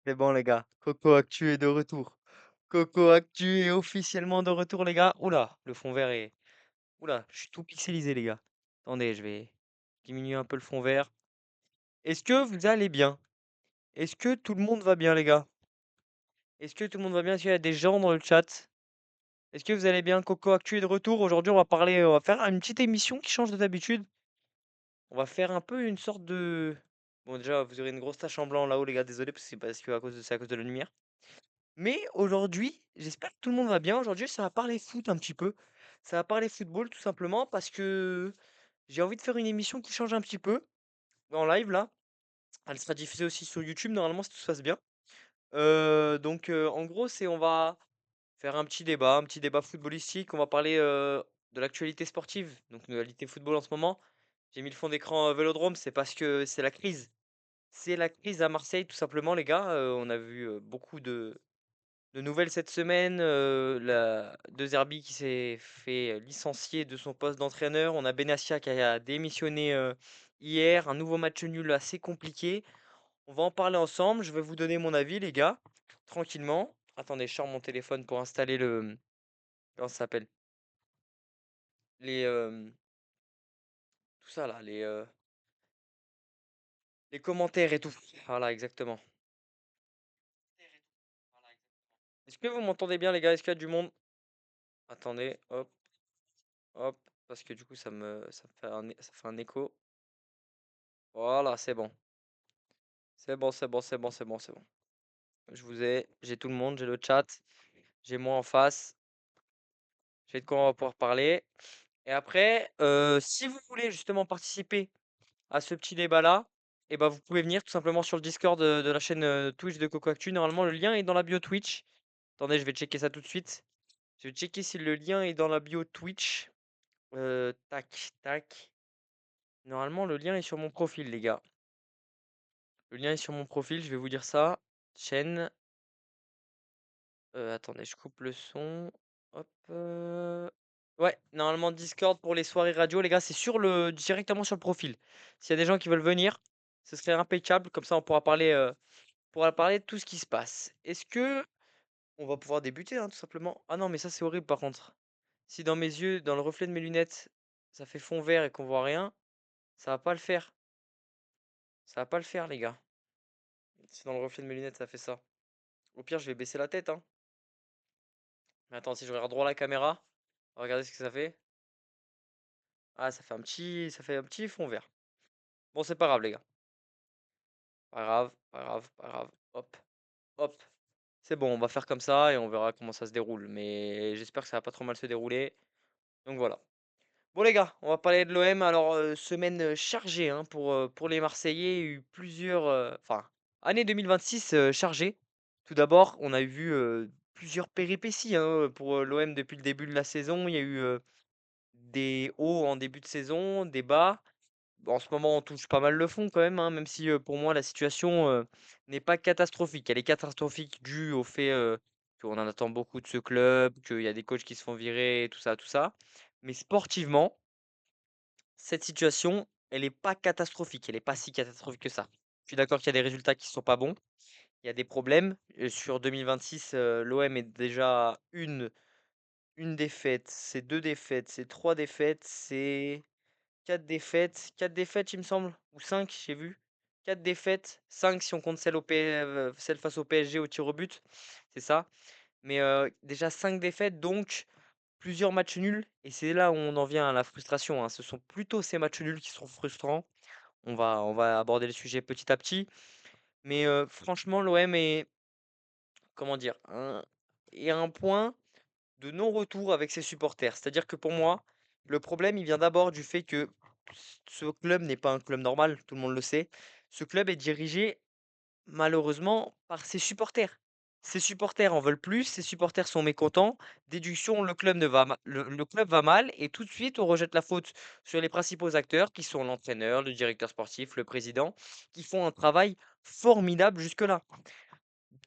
C'est bon les gars, Coco Actu est de retour. Coco Actu est officiellement de retour les gars. Oula, le fond vert est... Oula, je suis tout pixelisé les gars. Attendez, je vais diminuer un peu le fond vert. Est-ce que vous allez bien? Est-ce que tout le monde va bien les gars? Est-ce que tout le monde va bien? Est-ce qu'il y a des gens dans le chat? Est-ce que vous allez bien? Coco Actu est de retour. Aujourd'hui on va faire une petite émission qui change de d'habitude. On va faire un peu une sorte de... Bon déjà vous aurez une grosse tache en blanc là-haut les gars, désolé parce que c'est à cause de la lumière. Mais aujourd'hui, j'espère que tout le monde va bien. Aujourd'hui, ça va parler foot un petit peu. Ça va parler football tout simplement parce que j'ai envie de faire une émission qui change un petit peu en live là. Elle sera diffusée aussi sur YouTube normalement si tout se passe bien. En gros, on va faire un petit débat footballistique. On va parler de l'actualité sportive, donc de l'actualité football en ce moment. J'ai mis le fond d'écran Vélodrome, c'est parce que c'est la crise. C'est la crise à Marseille tout simplement les gars. On a vu beaucoup de nouvelles cette semaine, la De Zerbi qui s'est fait licencier de son poste d'entraîneur. On a Benassia qui a démissionné hier. Un nouveau match nul assez compliqué. On va en parler ensemble. Je vais vous donner mon avis, les gars, tranquillement. Attendez, je sors mon téléphone pour installer le. Comment ça s'appelle? Les. Tout ça là, les commentaires et tout. Voilà, exactement. Est-ce que vous m'entendez bien, les gars? Est-ce qu'il y a du monde? Attendez, hop, hop, parce que du coup, ça fait un écho. Voilà, c'est bon. C'est bon, c'est bon, c'est bon, c'est bon, c'est bon. J'ai tout le monde, j'ai le chat, j'ai moi en face, j'ai de quoi on va pouvoir parler. Et après, si vous voulez justement participer à ce petit débat-là, et ben vous pouvez venir tout simplement sur le Discord de la chaîne Twitch de Coco Actu. Normalement, le lien est dans la bio Twitch. Attendez, je vais checker ça tout de suite. Je vais checker si le lien est dans la bio Twitch. Tac, tac. Normalement, le lien est sur mon profil, les gars. Le lien est sur mon profil, je vais vous dire ça. Chaîne. Attendez, je coupe le son. Hop. Ouais, normalement Discord pour les soirées radio, les gars, c'est directement sur le profil. S'il y a des gens qui veulent venir, ce serait impeccable. Comme ça, on pourra parler de tout ce qui se passe. Est-ce que on va pouvoir débuter, hein, tout simplement? Ah non, mais ça c'est horrible par contre. Si dans mes yeux, dans le reflet de mes lunettes, ça fait fond vert et qu'on voit rien, ça va pas le faire. Ça va pas le faire, les gars. Si dans le reflet de mes lunettes, ça fait ça. Au pire, je vais baisser la tête, hein. Mais attends, si je regarde droit à la caméra, regardez ce que ça fait. Ah, ça fait un petit fond vert. Bon, c'est pas grave, les gars. Pas grave, pas grave, pas grave. Hop, hop. C'est bon, on va faire comme ça et on verra comment ça se déroule. Mais j'espère que ça va pas trop mal se dérouler. Donc voilà. Bon, les gars, on va parler de l'OM. Alors, semaine chargée hein, pour les Marseillais. Il y a eu plusieurs. Enfin, année 2026 chargée. Tout d'abord, on a vu plusieurs péripéties hein, pour l'OM depuis le début de la saison. Il y a eu des hauts en début de saison, des bas. En ce moment, on touche pas mal le fond quand même, hein, même si pour moi la situation n'est pas catastrophique. Elle est catastrophique due au fait qu'on en attend beaucoup de ce club, qu'il y a des coachs qui se font virer, tout ça, tout ça. Mais sportivement, cette situation, elle est pas catastrophique. Elle est pas si catastrophique que ça. Je suis d'accord qu'il y a des résultats qui sont pas bons. Il y a des problèmes. Sur 2026, l'OM est déjà une défaite, c'est deux défaites, c'est trois défaites, c'est 4 défaites, 4 défaites il me semble, ou 5 j'ai vu. 4 défaites, 5 si on compte celle face au PSG au tir au but, c'est ça. Mais déjà 5 défaites, donc plusieurs matchs nuls et c'est là où on en vient à la frustration, hein. Ce sont plutôt ces matchs nuls qui sont frustrants. On va aborder le sujet petit à petit, mais franchement l'OM est, comment dire? Est à un point de non-retour avec ses supporters. C'est-à-dire que pour moi, le problème, il vient d'abord du fait que ce club n'est pas un club normal, tout le monde le sait. Ce club est dirigé malheureusement par ses supporters. Ses supporters en veulent plus, ses supporters sont mécontents. Déduction, le club va mal et tout de suite on rejette la faute sur les principaux acteurs qui sont l'entraîneur, le directeur sportif, le président, qui font un travail formidable jusque-là.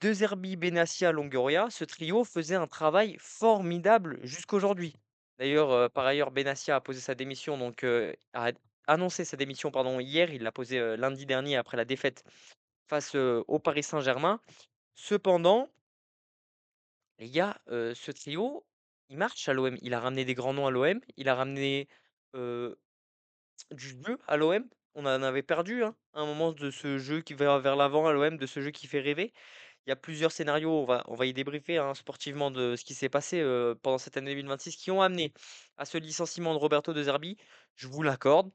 De Zerbi, Benassia, Longoria, ce trio faisait un travail formidable jusqu'aujourd'hui. D'ailleurs, par ailleurs, Benassia a posé sa démission, a annoncé sa démission pardon, hier. Il l'a posée lundi dernier après la défaite face, au Paris Saint-Germain. Cependant, les gars, ce trio, il marche à l'OM. Il a ramené des grands noms à l'OM, il a ramené, heu, du jeu à l'OM. On en avait perdu, hein, à un moment de ce jeu qui va vers l'avant à l'OM, de ce jeu qui fait rêver. Il y a plusieurs scénarios, on va y débriefer, hein, sportivement de ce qui s'est passé, pendant cette année 2026 qui ont amené à ce licenciement de Roberto De Zerbi. Je vous l'accorde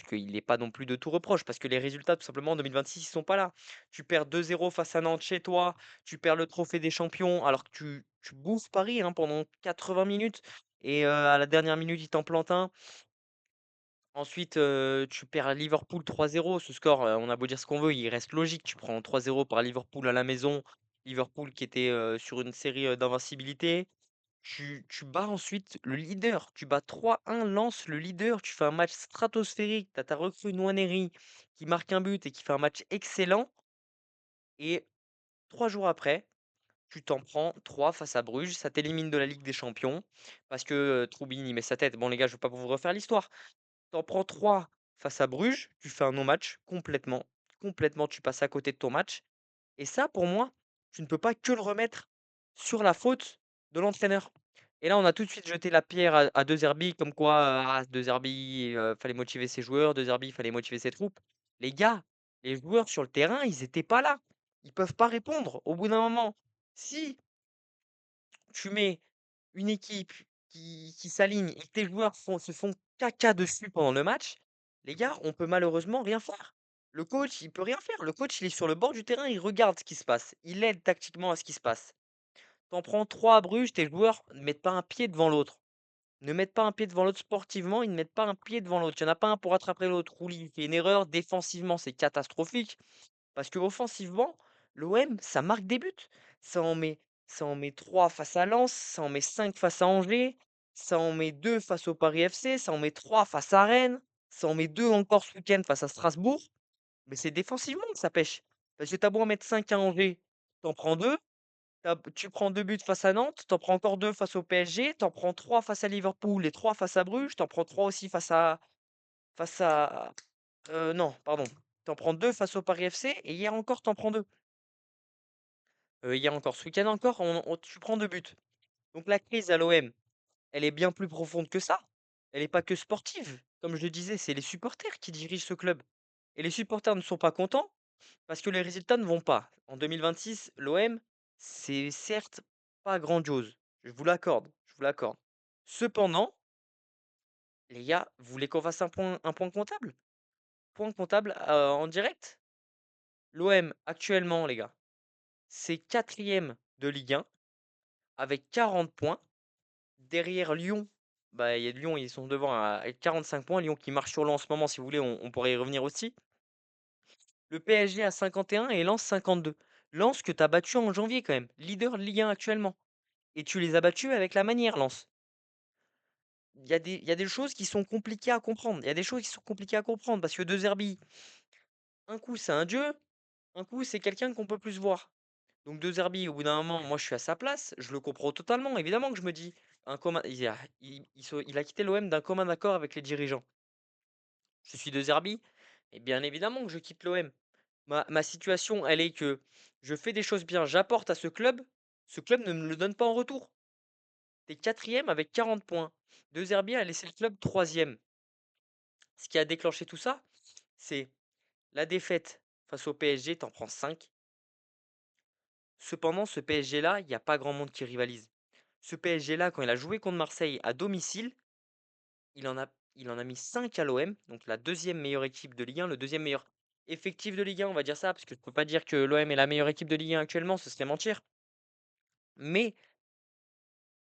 qu'il n'est pas non plus de tout reproche parce que les résultats tout simplement en 2026 ils sont pas là. Tu perds 2-0 face à Nantes chez toi, tu perds le trophée des champions alors que tu bouffes Paris, hein, pendant 80 minutes et à la dernière minute, ils t'en plantent un. Ensuite, tu perds à Liverpool 3-0. Ce score, on a beau dire ce qu'on veut, il reste logique. Tu prends 3-0 par Liverpool à la maison. Liverpool qui était, sur une série, d'invincibilité. Tu bats ensuite le leader. Tu bats 3-1 Lens, le leader. Tu fais un match stratosphérique. Tu as ta recrue Nwaneri qui marque un but et qui fait un match excellent et 3 jours après, tu t'en prends 3 face à Bruges. Ça t'élimine de la Ligue des Champions parce que, Troubine, il met sa tête. Bon les gars, je ne vais pas vous refaire l'histoire. T'en prends 3 face à Bruges, tu fais un non-match complètement, complètement, tu passes à côté de ton match et ça pour moi, tu ne peux pas que le remettre sur la faute de l'entraîneur et là, on a tout de suite jeté la pierre à De Zerbi comme quoi, De Zerbi, fallait motiver ses joueurs, De Zerbi, fallait motiver ses troupes. Les gars, les joueurs sur le terrain, ils étaient pas là. Ils peuvent pas répondre au bout d'un moment. Si tu mets une équipe qui s'aligne et que tes joueurs se font caca dessus pendant le match, les gars, on peut malheureusement rien faire. Le coach, il peut rien faire. Le coach, il est sur le bord du terrain, il regarde ce qui se passe. Il aide tactiquement à ce qui se passe. T'en prends 3 à Bruges, tes joueurs ne mettent pas un pied devant l'autre. Ne mettent pas un pied devant l'autre sportivement, ils ne mettent pas un pied devant l'autre. Il y en a pas un pour attraper l'autre. Rouli, il fait une erreur. Défensivement, c'est catastrophique. Parce qu'offensivement, l'OM, ça marque des buts. Ça en met ça en met 3 face à Lens, ça en met 5 face à Angers, ça en met 2 face au Paris FC, ça en met 3 face à Rennes, ça en met 2 encore ce week-end face à Strasbourg. Mais c'est défensivement que ça pêche. Parce que tu beau en mettre 5 à Angers, t'en prends 2. Tu prends 2 buts face à Nantes, t'en prends encore 2 face au PSG, t'en prends 3 face à Liverpool et 3 face à Bruges, t'en prends 3 aussi face à non, pardon. T'en prends 2 face au Paris FC et hier encore, t'en prends 2. Hier encore, ce week-end encore, tu prends 2 buts. Donc la crise à l'OM, elle est bien plus profonde que ça. Elle est pas que sportive. Comme je le disais, c'est les supporters qui dirigent ce club et les supporters ne sont pas contents parce que les résultats ne vont pas. En 2026, l'OM, c'est certes pas grandiose, je vous l'accorde. Cependant, les gars, vous voulez qu'on fasse un point comptable? Point comptable, en direct? L'OM actuellement, les gars, c'est quatrième de Ligue 1 avec 40 points. Derrière Lyon, bah, il y a Lyon, ils sont devant avec 45 points. Lyon qui marche sur l'eau en ce moment, si vous voulez, on pourrait y revenir aussi. Le PSG a 51 et Lens 52. Lens que tu as battu en janvier quand même, leader de Ligue 1 actuellement. Et tu les as battus avec la manière, Lens. Il y a des choses qui sont compliquées à comprendre. Il y a des choses qui sont compliquées à comprendre parce que De Zerbi, un coup c'est un dieu, un coup c'est quelqu'un qu'on peut plus voir. Donc De Zerbi, au bout d'un moment, moi je suis à sa place, je le comprends totalement. Évidemment que je me dis, il a quitté l'OM d'un commun accord avec les dirigeants. Je suis De Zerbi, et bien évidemment que je quitte l'OM. Ma situation, elle est que je fais des choses bien, j'apporte à ce club ne me le donne pas en retour. T'es quatrième avec 40 points. De Zerbi a laissé le club troisième. Ce qui a déclenché tout ça, c'est la défaite face au PSG, t'en prends 5. Cependant, ce PSG-là, il n'y a pas grand monde qui rivalise. Ce PSG-là, quand il a joué contre Marseille à domicile, il en a, il en a mis 5 à l'OM, donc la deuxième meilleure équipe de Ligue 1, le deuxième meilleur effectif de Ligue 1, on va dire ça, parce que je ne peux pas dire que l'OM est la meilleure équipe de Ligue 1 actuellement, ce serait mentir. Mais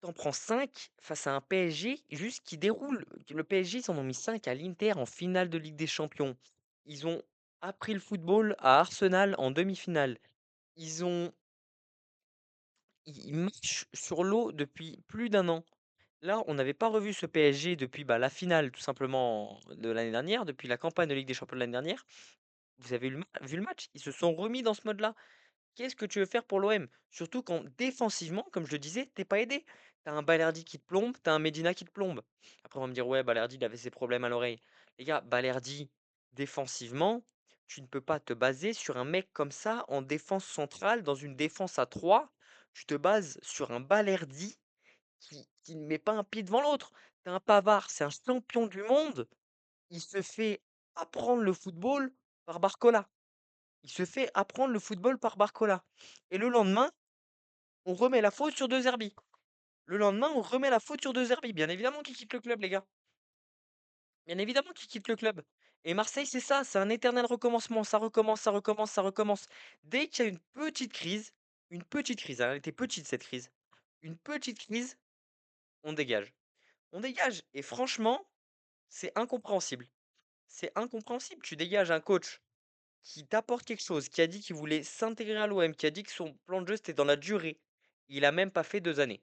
t'en prends 5 face à un PSG juste qui déroule. Le PSG, ils en ont mis 5 à l'Inter en finale de Ligue des Champions. Ils ont appris le football à Arsenal en demi-finale. Ils ont ils marchent sur l'eau depuis plus d'un an. Là, on n'avait pas revu ce PSG depuis, bah, la finale tout simplement de l'année dernière, depuis la campagne de Ligue des Champions de l'année dernière. Vous avez vu le match? Ils se sont remis dans ce mode-là. Qu'est-ce que tu veux faire pour l'OM? Surtout quand défensivement, comme je le disais, t'es pas aidé. T'as un Balerdi qui te plombe, t'as un Medina qui te plombe. Après, on va me dire, ouais, Balerdi, il avait ses problèmes à l'oreille. Les gars, Balerdi, défensivement, Tu ne peux pas te baser sur un mec comme ça en défense centrale, dans une défense à 3. Tu te bases sur un Balerdi qui ne met pas un pied devant l'autre. Tu un Pavard, c'est un champion du monde. Il se fait apprendre le football par Barcola. Il se fait apprendre le football par Barcola. Et le lendemain, on remet la faute sur De Zerbi. Le lendemain, on remet la faute sur De Zerbi. Bien évidemment qu'il quitte le club, les gars. Bien évidemment qu'il quitte le club. Et Marseille, c'est ça, c'est un éternel recommencement. Ça recommence, ça recommence, ça recommence. Dès qu'il y a une petite crise, hein, elle était petite cette crise, une petite crise, on dégage. On dégage. Et franchement, c'est incompréhensible. C'est incompréhensible. Tu dégages un coach qui t'apporte quelque chose, qui a dit qu'il voulait s'intégrer à l'OM, qui a dit que son plan de jeu c'était dans la durée. Il a même pas fait 2 années.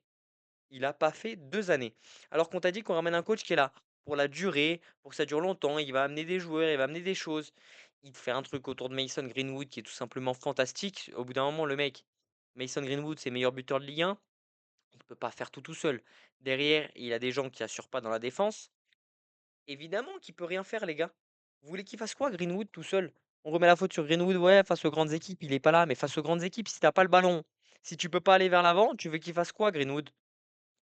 Il a pas fait 2 années. Alors qu'on t'a dit qu'on ramène un coach qui est là pour la durée, pour que ça dure longtemps. Il va amener des joueurs, il va amener des choses. Il te fait un truc autour de Mason Greenwood qui est tout simplement fantastique. Au bout d'un moment, le mec, Mason Greenwood, c'est meilleur buteur de Ligue 1. Il peut pas faire tout seul. Derrière, il a des gens qui assurent pas dans la défense. Évidemment qu'il peut rien faire, les gars. Vous voulez qu'il fasse quoi, Greenwood, tout seul? On remet la faute sur Greenwood, ouais, face aux grandes équipes, il est pas là, mais face aux grandes équipes, si t'as pas le ballon, si tu peux pas aller vers l'avant, tu veux qu'il fasse quoi, Greenwood?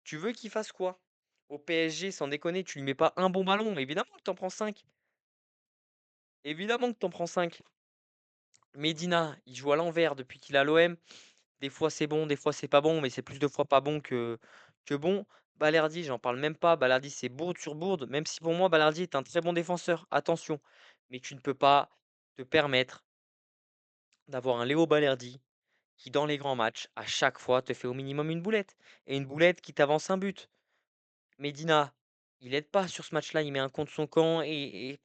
Tu veux qu'il fasse quoi? Au PSG, sans déconner, tu lui mets pas un bon ballon, évidemment que t'en prends 5. Évidemment que t'en prends 5. Medina, il joue à l'envers depuis qu'il est à l'OM. Des fois c'est bon, des fois c'est pas bon, mais c'est plus de fois pas bon que bon. Balerdi, j'en parle même pas. Balerdi, c'est bourde sur bourde, même si pour moi, Balerdi est un très bon défenseur. Attention. Mais tu ne peux pas te permettre d'avoir un Léo Balerdi qui, dans les grands matchs, à chaque fois, te fait au minimum une boulette. Et une boulette qui t'avance un but. Medina, il aide pas sur ce match-là, il met un contre son camp et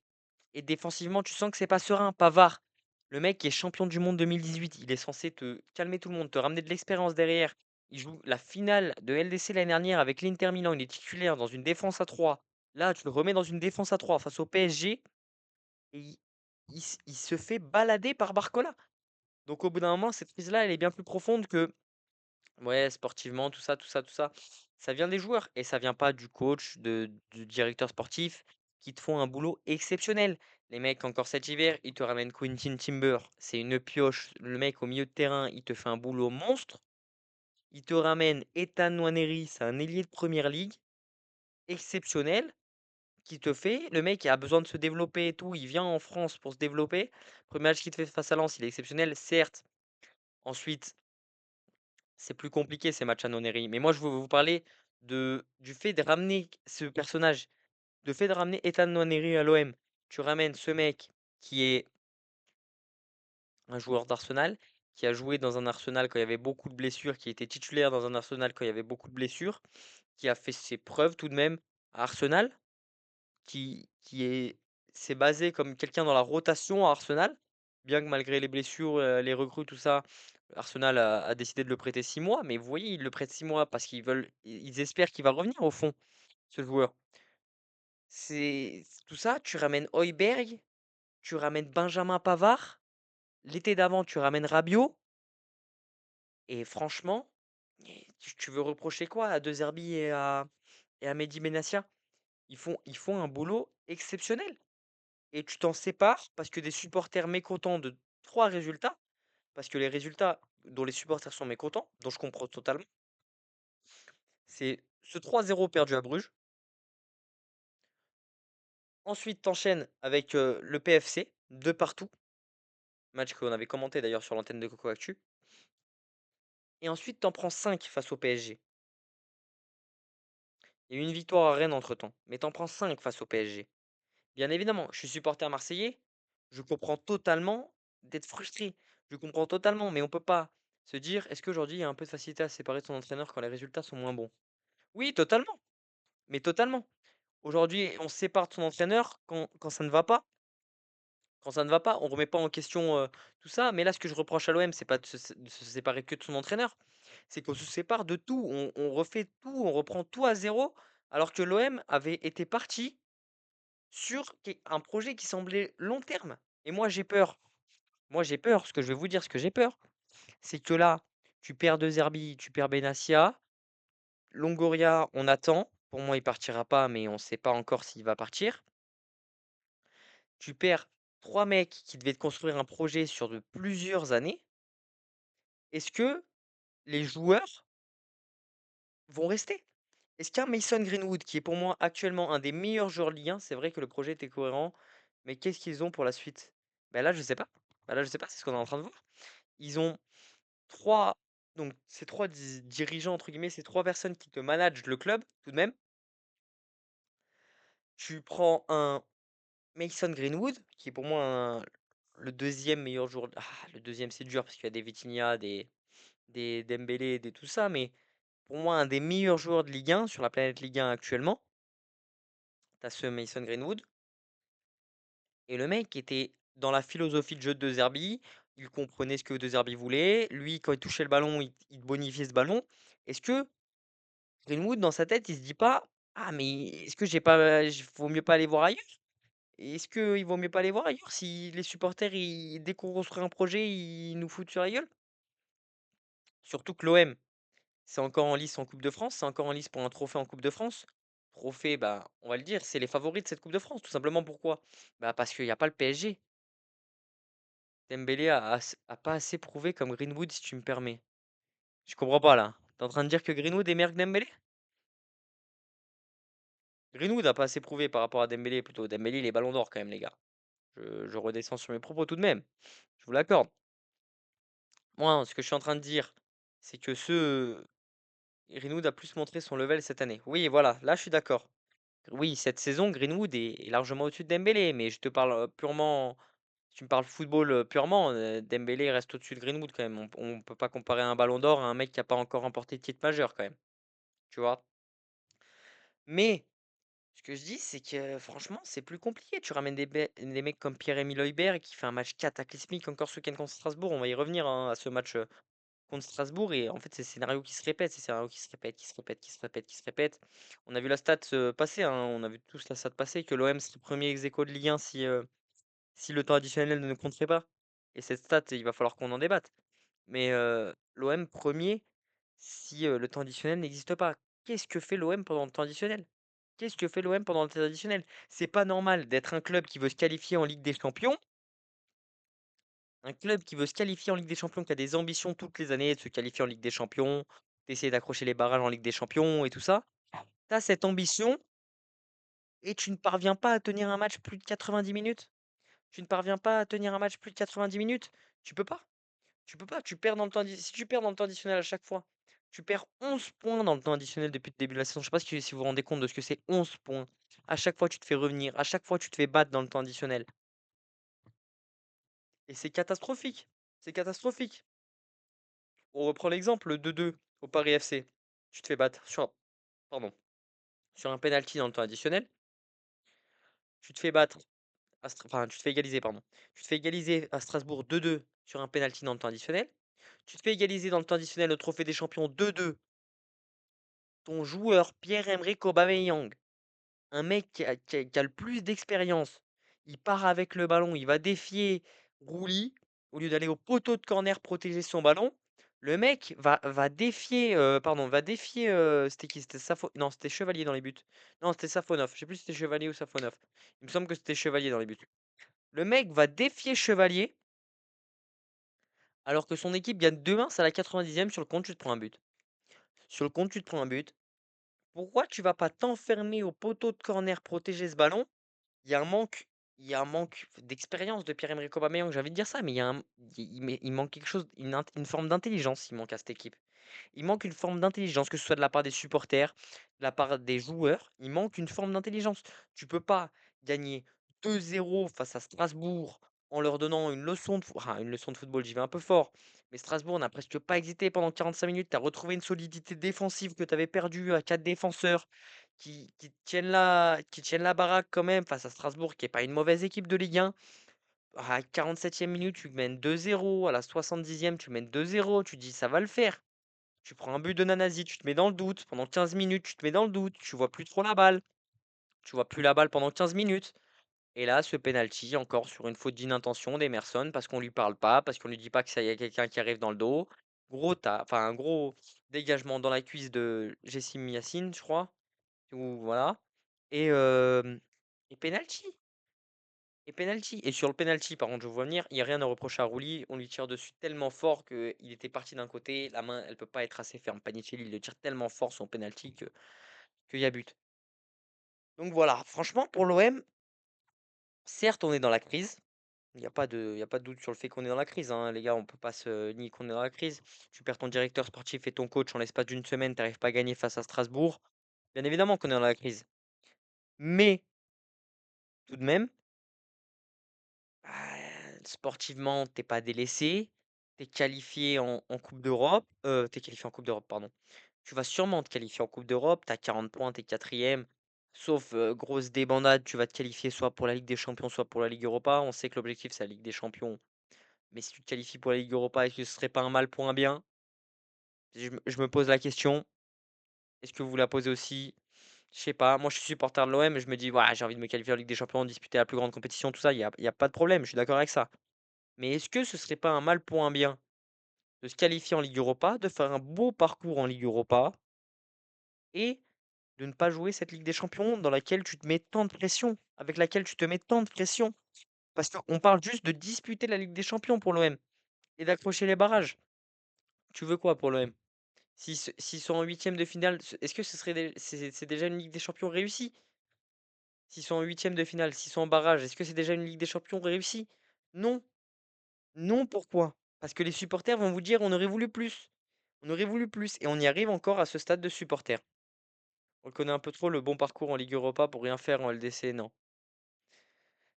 défensivement, tu sens que c'est pas serein. Pavard, le mec qui est champion du monde 2018, il est censé te calmer tout le monde, te ramener de l'expérience derrière. Il joue la finale de LDC l'année dernière avec l'Inter Milan, il est titulaire dans une défense à 3. Là, tu le remets dans une défense à 3 face au PSG et il se fait balader par Barcola. Donc au bout d'un moment, cette crise-là, elle est bien plus profonde que ouais, sportivement, tout ça, tout ça, tout ça. Ça vient des joueurs et ça vient pas du coach, du directeur sportif qui te font un boulot exceptionnel. Les mecs, encore cet hiver, ils te ramènent Quentin Timber. C'est une pioche. Le mec au milieu de terrain, il te fait un boulot monstre. Il te ramène Ethan Nwaneri, c'est un ailier de première ligue, exceptionnel, qui te fait. Le mec il a besoin de se développer et tout. Il vient en France pour se développer. Premier match qu'il te fait face à Lens, il est exceptionnel, certes. Ensuite, c'est plus compliqué ces matchs à Noneri. Mais moi, je veux vous parler du fait de ramener ce personnage, de fait de ramener Ethan Nwaneri à l'OM. Tu ramènes ce mec qui est un joueur d'Arsenal, qui a joué dans un Arsenal quand il y avait beaucoup de blessures, qui était titulaire dans un Arsenal quand il y avait beaucoup de blessures, qui a fait ses preuves tout de même à Arsenal, qui est s'est basé comme quelqu'un dans la rotation à Arsenal, bien que malgré les blessures, les recrues, tout ça, Arsenal a décidé de le prêter 6 mois, mais vous voyez, ils le prêtent 6 mois parce qu'ils espèrent qu'il va revenir au fond, ce joueur. C'est tout ça, tu ramènes Højbjerg, tu ramènes Benjamin Pavard, l'été d'avant, tu ramènes Rabiot et franchement, tu veux reprocher quoi à De Zerbi et à Mehdi Benatia? Ils font un boulot exceptionnel. Et tu t'en sépares parce que des supporters mécontents de 3 résultats, parce que les résultats dont les supporters sont mécontents, dont je comprends totalement, c'est ce 3-0 perdu à Bruges. Ensuite, t'enchaînes avec le PFC, de partout, match qu'on avait commenté d'ailleurs sur l'antenne de Coco Actu. Et ensuite, t'en prends 5 face au PSG. Il y a eu une victoire à Rennes entre-temps, mais t'en prends 5 face au PSG. Bien évidemment, je suis supporter marseillais, je comprends totalement d'être frustré. Je comprends totalement, mais on peut pas se dire: «Est-ce qu'aujourd'hui il y a un peu de facilité à se séparer de son entraîneur quand les résultats sont moins bons?» Oui, totalement, mais totalement. Aujourd'hui, on se sépare de son entraîneur quand ça ne va pas. Quand ça ne va pas, on remet pas en question, tout ça, mais là, ce que je reproche à l'OM, c'est pas de se séparer que de son entraîneur, c'est qu'on se sépare de tout. On refait tout, on reprend tout à zéro, alors que l'OM avait été parti sur un projet qui semblait long terme. Et moi, j'ai peur. Moi, j'ai peur. Ce que je vais vous dire, ce que j'ai peur, c'est que là, tu perds De Zerbi, tu perds Benassia. Longoria, on attend. Pour moi, il partira pas, mais on ne sait pas encore s'il va partir. Tu perds 3 mecs qui devaient construire un projet sur de plusieurs années, est-ce que les joueurs vont rester? Est-ce qu'un Mason Greenwood, qui est pour moi actuellement un des meilleurs joueurs de Ligue 1, c'est vrai que le projet était cohérent, mais qu'est-ce qu'ils ont pour la suite? Ben là, je sais pas. Bah, là, je sais pas, c'est ce qu'on est en train de voir. Ils ont 3, donc ces 3 dirigeants, entre guillemets, ces 3 personnes qui te managent le club, tout de même. Tu prends un Mason Greenwood, qui est pour moi le deuxième meilleur joueur. Le deuxième, c'est dur parce qu'il y a des Vitinha, des Dembélé, des tout ça, mais pour moi, un des meilleurs joueurs de Ligue 1 sur la planète Ligue 1 actuellement, tu as ce Mason Greenwood. Et le mec était dans la philosophie de jeu de De Zerbi. Il comprenait ce que De Zerbi voulait. Lui, quand il touchait le ballon, il bonifiait ce ballon. Est-ce que Greenwood, dans sa tête, il se dit pas: «Ah, mais est-ce que j'ai pas, vaut mieux pas aller voir ailleurs?» Est-ce qu'il vaut mieux pas aller voir ailleurs si les supporters, dès qu'on construit un projet, ils nous foutent sur la gueule? Surtout que l'OM, c'est encore en lice en Coupe de France, c'est encore en lice pour un trophée en Coupe de France. Trophée, bah, on va le dire, c'est les favoris de cette Coupe de France, tout simplement. Pourquoi? Bah, parce qu'il y a pas le PSG. Dembélé a pas assez prouvé comme Greenwood, si tu me permets. Je comprends pas là. T'es en train de dire que Greenwood est meilleur que Dembélé? Greenwood a pas assez prouvé par rapport à Dembélé plutôt. Dembélé, il est ballon d'or quand même, les gars. Je redescends sur mes propos tout de même. Je vous l'accorde. Moi, ce que je suis en train de dire, c'est que Greenwood a plus montré son level cette année. Oui, voilà, là je suis d'accord. Oui, cette saison, Greenwood est largement au-dessus de Dembélé, mais je te parle purement. Si tu me parles football purement, Dembélé reste au-dessus de Greenwood quand même. On peut pas comparer un ballon d'or à un mec qui a pas encore remporté de titre majeur quand même. Tu vois? Mais ce que je dis, c'est que franchement, c'est plus compliqué. Tu ramènes des mecs comme Pierre-Emile Højbjerg qui fait un match cataclysmique encore ce week-end contre Strasbourg. On va y revenir hein, à ce match contre Strasbourg. Et en fait, c'est scénario qui se répète, c'est scénario qui se répète, qui se répète, qui se répète, qui se répète. On a vu la stat passer, hein, on a vu tous la stat passer que l'OM serait premier ex-aequo de Ligue 1 si le temps additionnel ne compterait pas. Et cette stat, il va falloir qu'on en débatte. Mais l'OM premier si le temps additionnel n'existe pas. Qu'est-ce que fait l'OM pendant le temps additionnel? Qu'est-ce que fait l'OM pendant le temps additionnel? C'est pas normal d'être un club qui veut se qualifier en Ligue des Champions, un club qui veut se qualifier en Ligue des Champions, qui a des ambitions toutes les années de se qualifier en Ligue des Champions, d'essayer d'accrocher les barrages en Ligue des Champions et tout ça. Tu as cette ambition et tu ne parviens pas à tenir un match plus de 90 minutes. Tu ne parviens pas à tenir un match plus de 90 minutes. Tu peux pas. Tu peux pas, tu perds dans le temps si tu perds dans le temps additionnel à chaque fois, tu perds 11 points dans le temps additionnel depuis le début de la saison. Je sais pas si vous vous rendez compte de ce que c'est 11 points. À chaque fois, tu te fais revenir, à chaque fois, tu te fais battre dans le temps additionnel. Et c'est catastrophique. C'est catastrophique. On reprend l'exemple, le 2-2 au Paris FC. Tu te fais battre pardon, sur un penalty dans le temps additionnel. Tu te fais battre enfin, tu te fais égaliser, pardon. Tu te fais égaliser à Strasbourg 2-2 sur un penalty dans le temps additionnel. Tu te fais égaliser dans le temps additionnel au Trophée des Champions 2-2. Ton joueur Pierre-Emerick Aubameyang, un mec qui a le plus d'expérience, il part avec le ballon, il va défier Rouli au lieu d'aller au poteau de corner protéger son ballon. Le mec va défier, c'était qui? C'était non, c'était Chevalier dans les buts. Non, c'était Safonov. Je sais plus si c'était Chevalier ou Safonov. Il me semble que c'était Chevalier dans les buts. Le mec va défier Chevalier alors que son équipe gagne 2-1, c'est à la 90e. Sur le compte, tu te prends un but. Sur le compte, tu te prends un but. Pourquoi tu vas pas t'enfermer au poteau de corner protéger ce ballon? Il y a un manque il y a un manque d'expérience de Pierre-Emerick Aubameyang, j'ai envie de dire ça, mais il manque quelque chose, une forme d'intelligence, il manque à cette équipe. Il manque une forme d'intelligence, que ce soit de la part des supporters, de la part des joueurs, il manque une forme d'intelligence. Tu peux pas gagner 2-0 face à Strasbourg en leur donnant une leçon de football, j'y vais un peu fort, mais Strasbourg n'a presque pas hésité pendant 45 minutes. Tu as retrouvé une solidité défensive que tu avais perdue à 4 défenseurs qui tiennent la baraque quand même face à Strasbourg, qui est pas une mauvaise équipe de Ligue 1. À 47e minute, tu mènes 2-0. À la 70e, tu mènes 2-0. Tu dis ça va le faire. Tu prends un but de Nanasi, tu te mets dans le doute. Pendant 15 minutes, tu te mets dans le doute. Tu vois plus trop la balle. Tu vois plus la balle pendant 15 minutes. Et là, ce penalty, encore sur une faute d'inintention d'Emerson, parce qu'on lui parle pas, parce qu'on lui dit pas que ça y a quelqu'un qui arrive dans le dos. Enfin un gros dégagement dans la cuisse de Jessim Yacine, je crois. Ou voilà. Et, et penalty. et penalty et sur le penalty, par contre, je vois venir, il y a rien à reprocher à Rulli. On lui tire dessus tellement fort qu'il était parti d'un côté, la main, elle peut pas être assez ferme. Panicelli, il le tire tellement fort son penalty que qu'il y a but. Donc voilà, franchement pour l'OM, certes, on est dans la crise. Il y a pas de doute sur le fait qu'on est dans la crise, hein, les gars, on peut pas se nier qu'on est dans la crise. Tu perds ton directeur sportif et ton coach en l'espace d'une semaine, tu arrives pas à gagner face à Strasbourg. Bien évidemment qu'on est dans la crise. Mais tout de même, bah, sportivement, t'es pas délaissé. Tu qualifié en coupe d'Europe, tu qualifié en coupe d'Europe, pardon. Tu vas sûrement te qualifier en coupe d'Europe, tu as 40 points, tu es 4e. Sauf, grosse débandade, tu vas te qualifier soit pour la Ligue des Champions, soit pour la Ligue Europa. On sait que l'objectif, c'est la Ligue des Champions. Mais si tu te qualifies pour la Ligue Europa, est-ce que ce serait pas un mal pour un bien? Je me pose la question. Est-ce que vous la posez aussi? Je sais pas. Moi, je suis supporter de l'OM et je me dis, ouais, j'ai envie de me qualifier en Ligue des Champions, disputer la plus grande compétition, tout ça. Il y a pas de problème. Je suis d'accord avec ça. Mais est-ce que ce serait pas un mal pour un bien de se qualifier en Ligue Europa, de faire un beau parcours en Ligue Europa et de ne pas jouer cette Ligue des Champions dans laquelle tu te mets tant de pression, avec laquelle tu te mets tant de pression? Parce qu'on parle juste de disputer la Ligue des Champions pour l'OM et d'accrocher les barrages. Tu veux quoi pour l'OM? S'ils sont en huitième de finale, est-ce que ce serait c'est déjà une Ligue des Champions réussie? S'ils sont en huitième de finale, s'ils sont en barrage, est-ce que c'est déjà une Ligue des Champions réussie? Non. Non, pourquoi? Parce que les supporters vont vous dire: «On aurait voulu plus, on aurait voulu plus» et on y arrive encore à ce stade de supporters. On connaît un peu trop le bon parcours en Ligue Europa pour rien faire en LDC, non.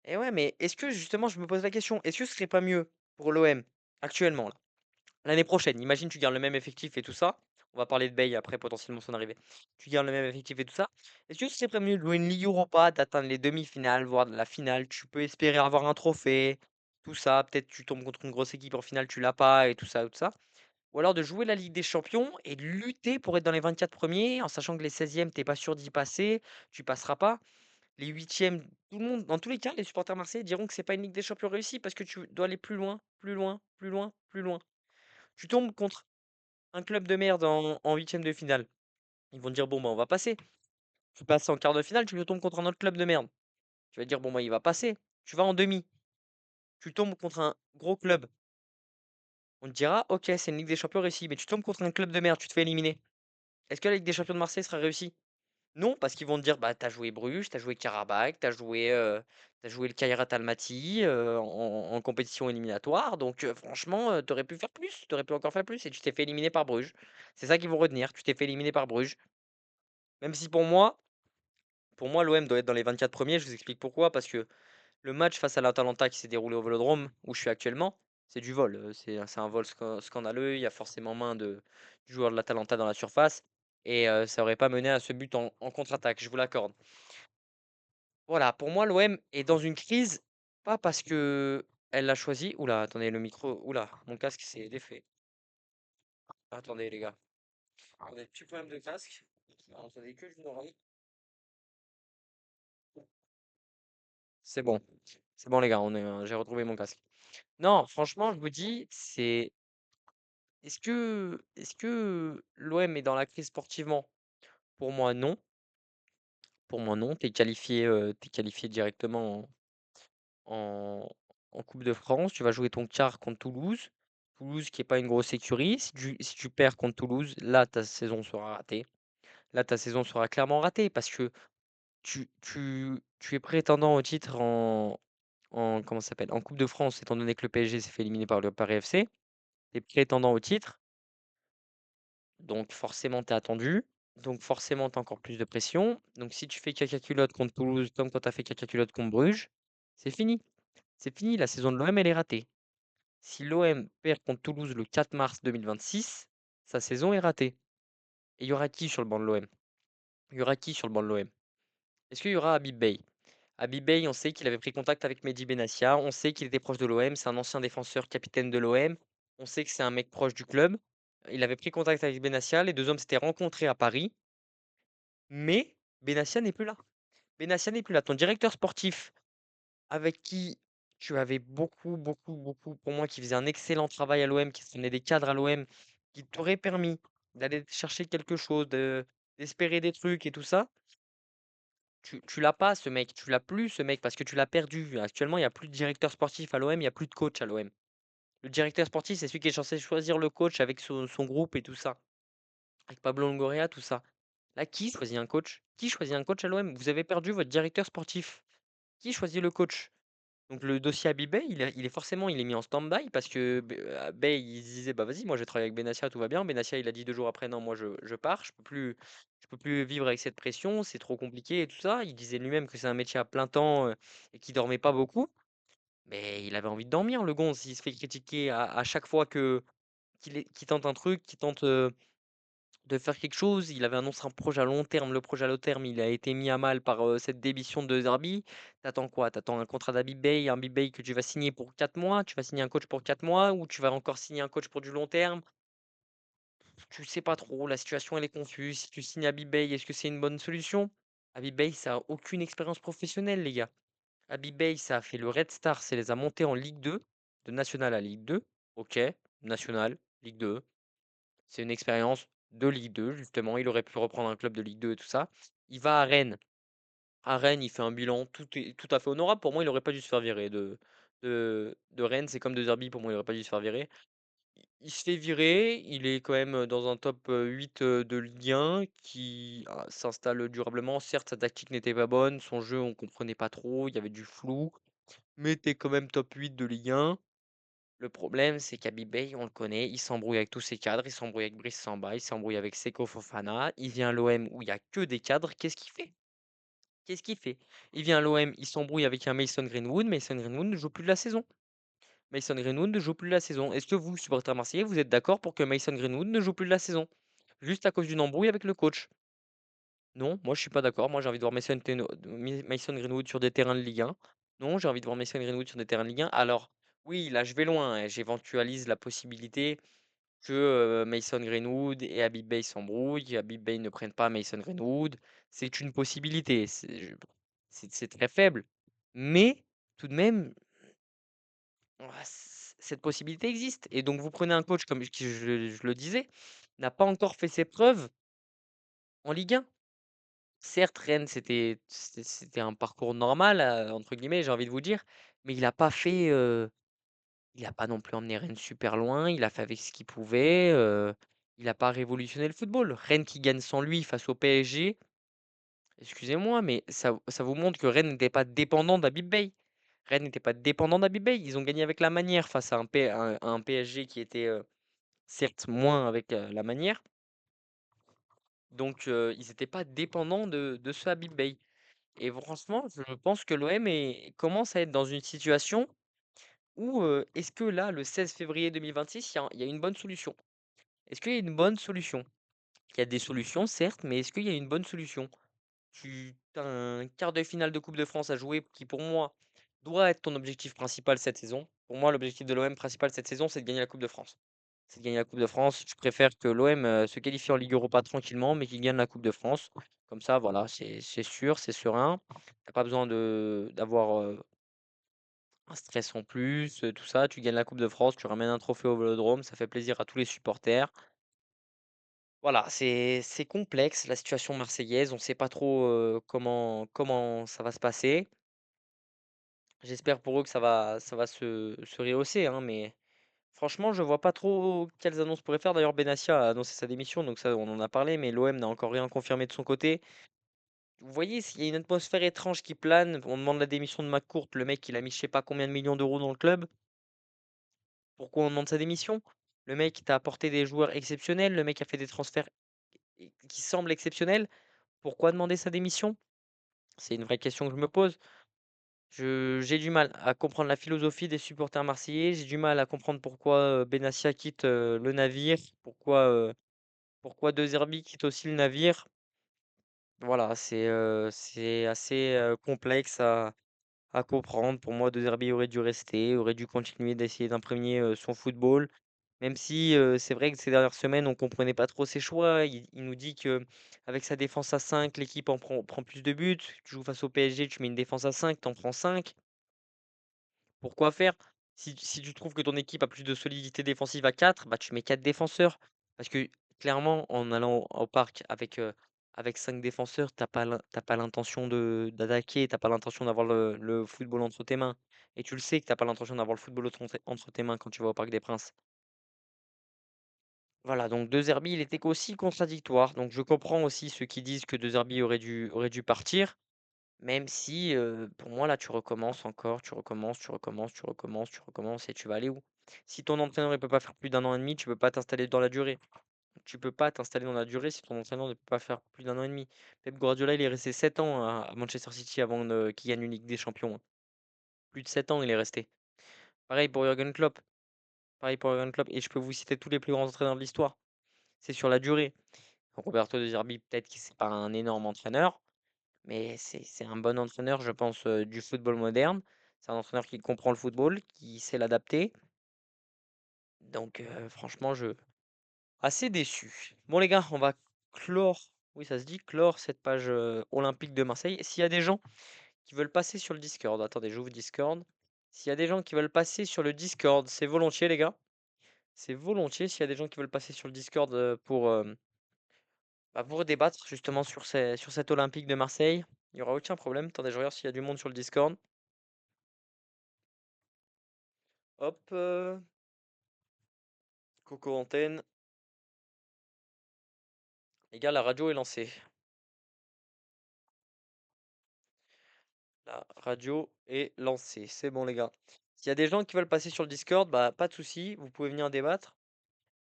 Et ouais, mais est-ce que justement, je me pose la question, est-ce que ce serait pas mieux pour l'OM actuellement là, l'année prochaine, imagine tu gardes le même effectif et tout ça, on va parler de Bale après potentiellement son arrivée. Tu gardes le même effectif et tout ça, est-ce que ce serait pas mieux de jouer une Ligue Europa, d'atteindre les demi-finales, voire la finale, tu peux espérer avoir un trophée, tout ça, peut-être tu tombes contre une grosse équipe en finale, tu l'as pas et tout ça. Ou alors de jouer la Ligue des Champions et de lutter pour être dans les 24 premiers, en sachant que les 16e, tu pas sûr d'y passer, tu passeras pas. Les huitièmes, tout le monde, dans tous les cas, les supporters marseillais diront que c'est pas une Ligue des Champions réussie parce que tu dois aller plus loin, plus loin, plus loin, plus loin. Tu tombes contre un club de merde en huitième de finale. Ils vont te dire, bon, bah, on va passer. Tu passes en quart de finale, tu tombes contre un autre club de merde. Tu vas dire, bon, bah, il va passer. Tu vas en demi. Tu tombes contre un gros club. On te dira, ok, c'est une Ligue des Champions réussie, mais tu tombes contre un club de merde, tu te fais éliminer. Est-ce que la Ligue des Champions de Marseille sera réussie? Non, parce qu'ils vont te dire: «Bah, t'as joué Bruges, t'as joué Karabakh, tu joué le Kairat Almaty, en compétition éliminatoire, donc franchement, tu pu faire plus, t'aurais pu encore faire plus et tu t'es fait éliminer par Bruges». C'est ça qu'ils vont retenir, tu t'es fait éliminer par Bruges. Même si pour moi l'OM doit être dans les 24 premiers. Je vous explique pourquoi, parce que le match face à l'Atalanta qui s'est déroulé au Vélodrome, où je suis actuellement, c'est du vol, c'est un vol scandaleux. Il y a forcément main du joueur de l'Atalanta dans la surface et ça aurait pas mené à ce but en contre-attaque, je vous l'accorde. Voilà, pour moi, l'OM est dans une crise, pas parce que elle l'a choisi. Oula, attendez, le micro. Oula, mon casque s'est défait. Attendez, les gars. Attendez, petit problème de casque. Attendez que je me rende. C'est bon. C'est bon, les gars, j'ai retrouvé mon casque. Non, franchement, je vous dis, est-ce que l'OM est dans la crise sportivement? Pour moi, non. Pour moi, non. T'es qualifié directement en, en Coupe de France. Tu vas jouer ton quart contre Toulouse. Toulouse qui est pas une grosse écurie. Si tu perds contre Toulouse, là, ta saison sera ratée. Là, ta saison sera clairement ratée parce que tu es prétendant au titre comment ça s'appelle? En Coupe de France, étant donné que le PSG s'est fait éliminer par le Paris FC. Tu es prétendant au titre, donc forcément, tu es attendu. Donc forcément, tu as encore plus de pression. Donc si tu fais caca culotte contre Toulouse, comme quand tu as fait caca culotte contre Bruges, c'est fini. C'est fini, la saison de l'OM, elle est ratée. Si l'OM perd contre Toulouse le 4 mars 2026, sa saison est ratée. Et il y aura qui sur le banc de l'OM? Il y aura qui sur le banc de l'OM? Est-ce qu'il y aura Habib Beye? Habib Beye, on sait qu'il avait pris contact avec Mehdi Benassia, on sait qu'il était proche de l'OM, c'est un ancien défenseur capitaine de l'OM, on sait que c'est un mec proche du club. Il avait pris contact avec Benassia, les deux hommes s'étaient rencontrés à Paris, mais Benassia n'est plus là. Benassia n'est plus là. Ton directeur sportif, avec qui tu avais beaucoup, beaucoup, beaucoup, pour moi, qui faisait un excellent travail à l'OM, qui se des cadres à l'OM, qui t'aurait permis d'aller chercher quelque chose, d'espérer des trucs et tout ça. tu l'as pas ce mec, tu l'as plus ce mec parce que tu l'as perdu. Actuellement, il y a plus de directeur sportif à l'OM, il y a plus de coach à l'OM. Le directeur sportif, c'est celui qui est censé choisir le coach avec son groupe et tout ça, avec Pablo Longoria, tout ça. Là, qui choisit un coach? Qui choisit un coach à l'OM? Vous avez perdu votre directeur sportif. Qui choisit le coach? Donc le dossier Habib Beye, il est forcément il est mis en stand-by parce que Beye, il se disait: «Bah, vas-y, moi je vais travailler avec Benassia, tout va bien». Benassia, il a dit 2 jours après: «Non, moi je pars, je peux plus vivre avec cette pression, c'est trop compliqué et tout ça». Il disait lui-même que c'est un métier à plein temps, et qu'il dormait pas beaucoup. Mais il avait envie de dormir le gonze, il se fait critiquer à chaque fois que qu'il tente un truc, qu'il tente, de faire quelque chose. Il avait annoncé un projet à long terme. Le projet à long terme, il a été mis à mal par, cette démission de Zerbi. T'attends quoi? T'attends un contrat d'Habib Beye, un Habib Beye que tu vas signer pour 4 mois? Tu vas signer un coach pour 4 mois ou tu vas encore signer un coach pour du long terme? Tu sais pas trop, la situation elle est confuse. Si tu signes Habib Beye, est-ce que c'est une bonne solution? Habib Beye, ça a aucune expérience professionnelle, les gars. Habib Beye, ça a fait le Red Star, ça les a montés en Ligue 2, de national à Ligue 2. OK, national, Ligue 2. C'est une expérience de Ligue 2 justement, il aurait pu reprendre un club de Ligue 2 et tout ça. Il va à Rennes. À Rennes, il fait un bilan tout à fait honorable. Pour moi, il aurait pas dû se faire virer de Rennes, c'est comme De Zerbi, pour moi, il aurait pas dû se faire virer. Il se fait virer, il est quand même, dans un top, 8, de Ligue 1 qui, s'installe durablement. Certes, sa tactique n'était pas bonne, son jeu, on comprenait pas trop, il y avait du flou, mais tu es quand même top 8 de Ligue 1. Le problème, c'est qu'Habib Beye, on le connaît, il s'embrouille avec tous ses cadres, il s'embrouille avec Brice Samba, il s'embrouille avec Seko Fofana, il vient à l'OM où il y a que des cadres, qu'est-ce qu'il fait? Qu'est-ce qu'il fait? Il vient à l'OM, il s'embrouille avec un Mason Greenwood ne joue plus de la saison. Mason Greenwood ne joue plus de la saison. Est-ce que vous, supporters marseillais, vous êtes d'accord pour que Mason Greenwood ne joue plus de la saison? Juste à cause d'une embrouille avec le coach? Non, moi je suis pas d'accord. Moi j'ai envie de voir Mason Greenwood sur des terrains de Ligue 1. Non, j'ai envie de voir Mason Greenwood sur des terrains de Ligue 1. Alors, oui, là je vais loin, hein, j'éventualise la possibilité que, Mason Greenwood et Habib Beye s'embrouillent, Habib Beye ne prenne pas Mason Greenwood. C'est une possibilité, c'est très faible. Mais tout de même, cette possibilité existe et donc vous prenez un coach comme je le disais, n'a pas encore fait ses preuves en Ligue 1. Certes, Rennes, c'était un parcours «normal», entre guillemets, j'ai envie de vous dire, mais il a pas non plus emmené Rennes super loin, il a fait avec ce qu'il pouvait, il a pas révolutionné le football. Rennes qui gagne sans lui face au PSG, excusez-moi, mais ça vous montre que Rennes n'était pas dépendant d'Habib Beye. Rennes n'était pas dépendant d'Habib Beye. Ils ont gagné avec la manière face à un PSG qui était, certes moins avec, la manière, donc ils étaient pas dépendants de ce Habib Beye et franchement, je pense que l'OM commence à être dans une situation où, est-ce que là, le 16 février 2026, il y a une bonne solution? Est-ce qu'il y a une bonne solution? Il y a des solutions certes, mais est-ce qu'il y a une bonne solution? Tu as un quart de finale de Coupe de France à jouer qui pour moi doit être ton objectif principal cette saison. Pour moi, l'objectif de l'OM principal cette saison, c'est de gagner la Coupe de France. C'est de gagner la Coupe de France. Je préfère que l'OM, se qualifie en Ligue Europa tranquillement, mais qu'il gagne la Coupe de France. Comme ça, voilà, c'est sûr, c'est serein. Tu pas besoin d'avoir, un stress en plus, tout ça. Tu gagnes la Coupe de France, tu ramènes un trophée au Vélodrome, ça fait plaisir à tous les supporters. Voilà, c'est complexe la situation marseillaise, on ne sait pas trop, comment ça va se passer. J'espère pour eux que ça va se rehausser, hein, mais franchement, je vois pas trop quelles annonces pourraient faire. D'ailleurs, Benassia a annoncé sa démission, donc ça, on en a parlé, mais l'OM n'a encore rien confirmé de son côté. Vous voyez, s'il y a une atmosphère étrange qui plane, on demande la démission de McCourt, le mec, il a mis je sais pas combien de millions d'euros dans le club. Pourquoi on demande sa démission? Le mec t'a apporté des joueurs exceptionnels, le mec a fait des transferts qui semblent exceptionnels. Pourquoi demander sa démission? C'est une vraie question que je me pose. J'ai du mal à comprendre la philosophie des supporters marseillais. J'ai du mal à comprendre pourquoi Benassia quitte le navire, pourquoi De Zerbi quitte aussi le navire. Voilà, c'est assez complexe à comprendre. Pour moi, De Zerbi aurait dû rester, aurait dû continuer d'essayer d'imprégner son football. Même si c'est vrai que ces dernières semaines, on comprenait pas trop ses choix. Il nous dit que avec sa défense à 5, l'équipe prend plus de buts. Tu joues face au PSG, tu mets une défense à 5, tu en prends 5. Pourquoi faire? Si tu trouves que ton équipe a plus de solidité défensive à 4, bah, tu mets 4 défenseurs. Parce que clairement, en allant au parc avec 5 défenseurs, tu pas l'intention de d'attaquer, t'as pas l'intention d'avoir le football entre tes mains et tu le sais que t'as pas l'intention d'avoir le football entre tes mains quand tu vas au Parc des Princes. Voilà, donc De Zerbi, il était aussi contradictoire, donc je comprends aussi ceux qui disent que De Zerbi aurait dû partir, même si, pour moi, là, tu recommences encore, tu recommences, tu recommences, tu recommences, tu recommences et tu vas aller où? Si ton entraîneur, il peut pas faire plus d'un an et demi, tu peux pas t'installer dans la durée. Tu peux pas t'installer dans la durée si ton entraîneur ne peut pas faire plus d'un an et demi. Pep Guardiola, il est resté 7 ans à Manchester City avant qu'il gagne une Ligue des Champions, hein. Plus de 7 ans, il est resté. Pareil pour Jürgen Klopp. Pareil pour Jürgen Klopp. Et je peux vous citer tous les plus grands entraîneurs de l'histoire. C'est sur la durée. Roberto De Zerbi, peut-être que c'est pas un énorme entraîneur, mais c'est un bon entraîneur, je pense, du football moderne. C'est un entraîneur qui comprend le football, qui sait l'adapter. Donc, franchement, assez déçu. Bon, les gars, on va clore, oui, ça se dit, clore cette page olympique de Marseille. S'il y a des gens qui veulent passer sur le Discord, attendez, j'ouvre Discord. S'il y a des gens qui veulent passer sur le Discord, c'est volontiers, les gars. C'est volontiers s'il y a des gens qui veulent passer sur le Discord pour débattre justement sur cette Olympique de Marseille. Il n'y aura aucun problème. Attendez, je regarde s'il y a du monde sur le Discord. Hop, Coco Antenne. Les gars, la radio est lancée. La radio est lancée. C'est bon, les gars. S'il y a des gens qui veulent passer sur le Discord, bah pas de souci, vous pouvez venir débattre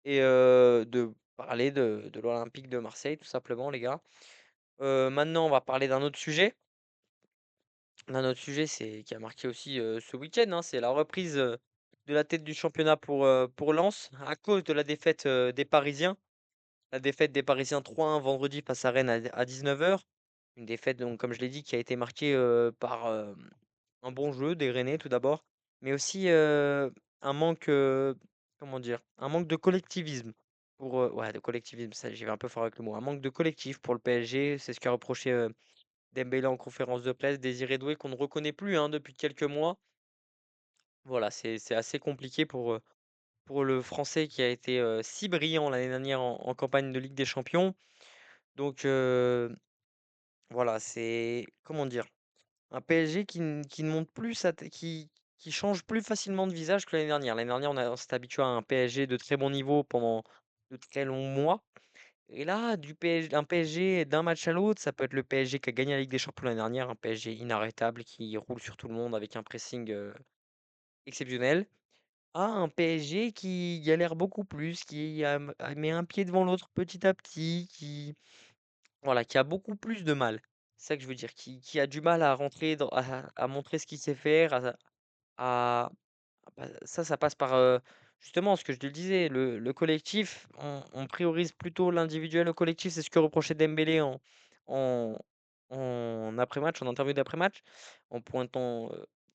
et de parler de l'Olympique de Marseille, tout simplement, les gars. Maintenant, on va parler d'un autre sujet. D'un autre sujet, c'est qui a marqué aussi ce week-end, hein, c'est la reprise de la tête du championnat pour Lens, à cause de la défaite des Parisiens. La défaite des Parisiens 3-1 vendredi face à Rennes à 19h. Une défaite, donc, comme je l'ai dit, qui a été marquée par un bon jeu des Rennais tout d'abord, mais aussi un manque, comment dire, un manque de collectivisme. Ouais, de collectivisme, ça, j'y vais un peu fort avec le mot. Un manque de collectif pour le PSG, c'est ce qu'a reproché Dembélé en conférence de presse, Désiré Doué qu'on ne reconnaît plus hein, depuis quelques mois. Voilà, c'est assez compliqué pour le Français qui a été si brillant l'année dernière en campagne de Ligue des Champions. Donc voilà, c'est comment dire, un PSG qui ne monte plus qui change plus facilement de visage que l'année dernière. L'année dernière, on s'est habitué à un PSG de très bon niveau pendant de très longs mois. Et là, un PSG d'un match à l'autre, ça peut être le PSG qui a gagné la Ligue des Champions l'année dernière, un PSG inarrêtable qui roule sur tout le monde avec un pressing exceptionnel, à un PSG qui galère beaucoup plus, met un pied devant l'autre petit à petit, voilà, qui a beaucoup plus de mal. C'est ça que je veux dire, qui a du mal à rentrer à montrer ce qu'il sait faire, à bah, ça passe par, justement ce que je te disais, le collectif, on priorise plutôt l'individuel au collectif. C'est ce que reprochait Dembélé en en après-match, en interview d'après-match, en pointant,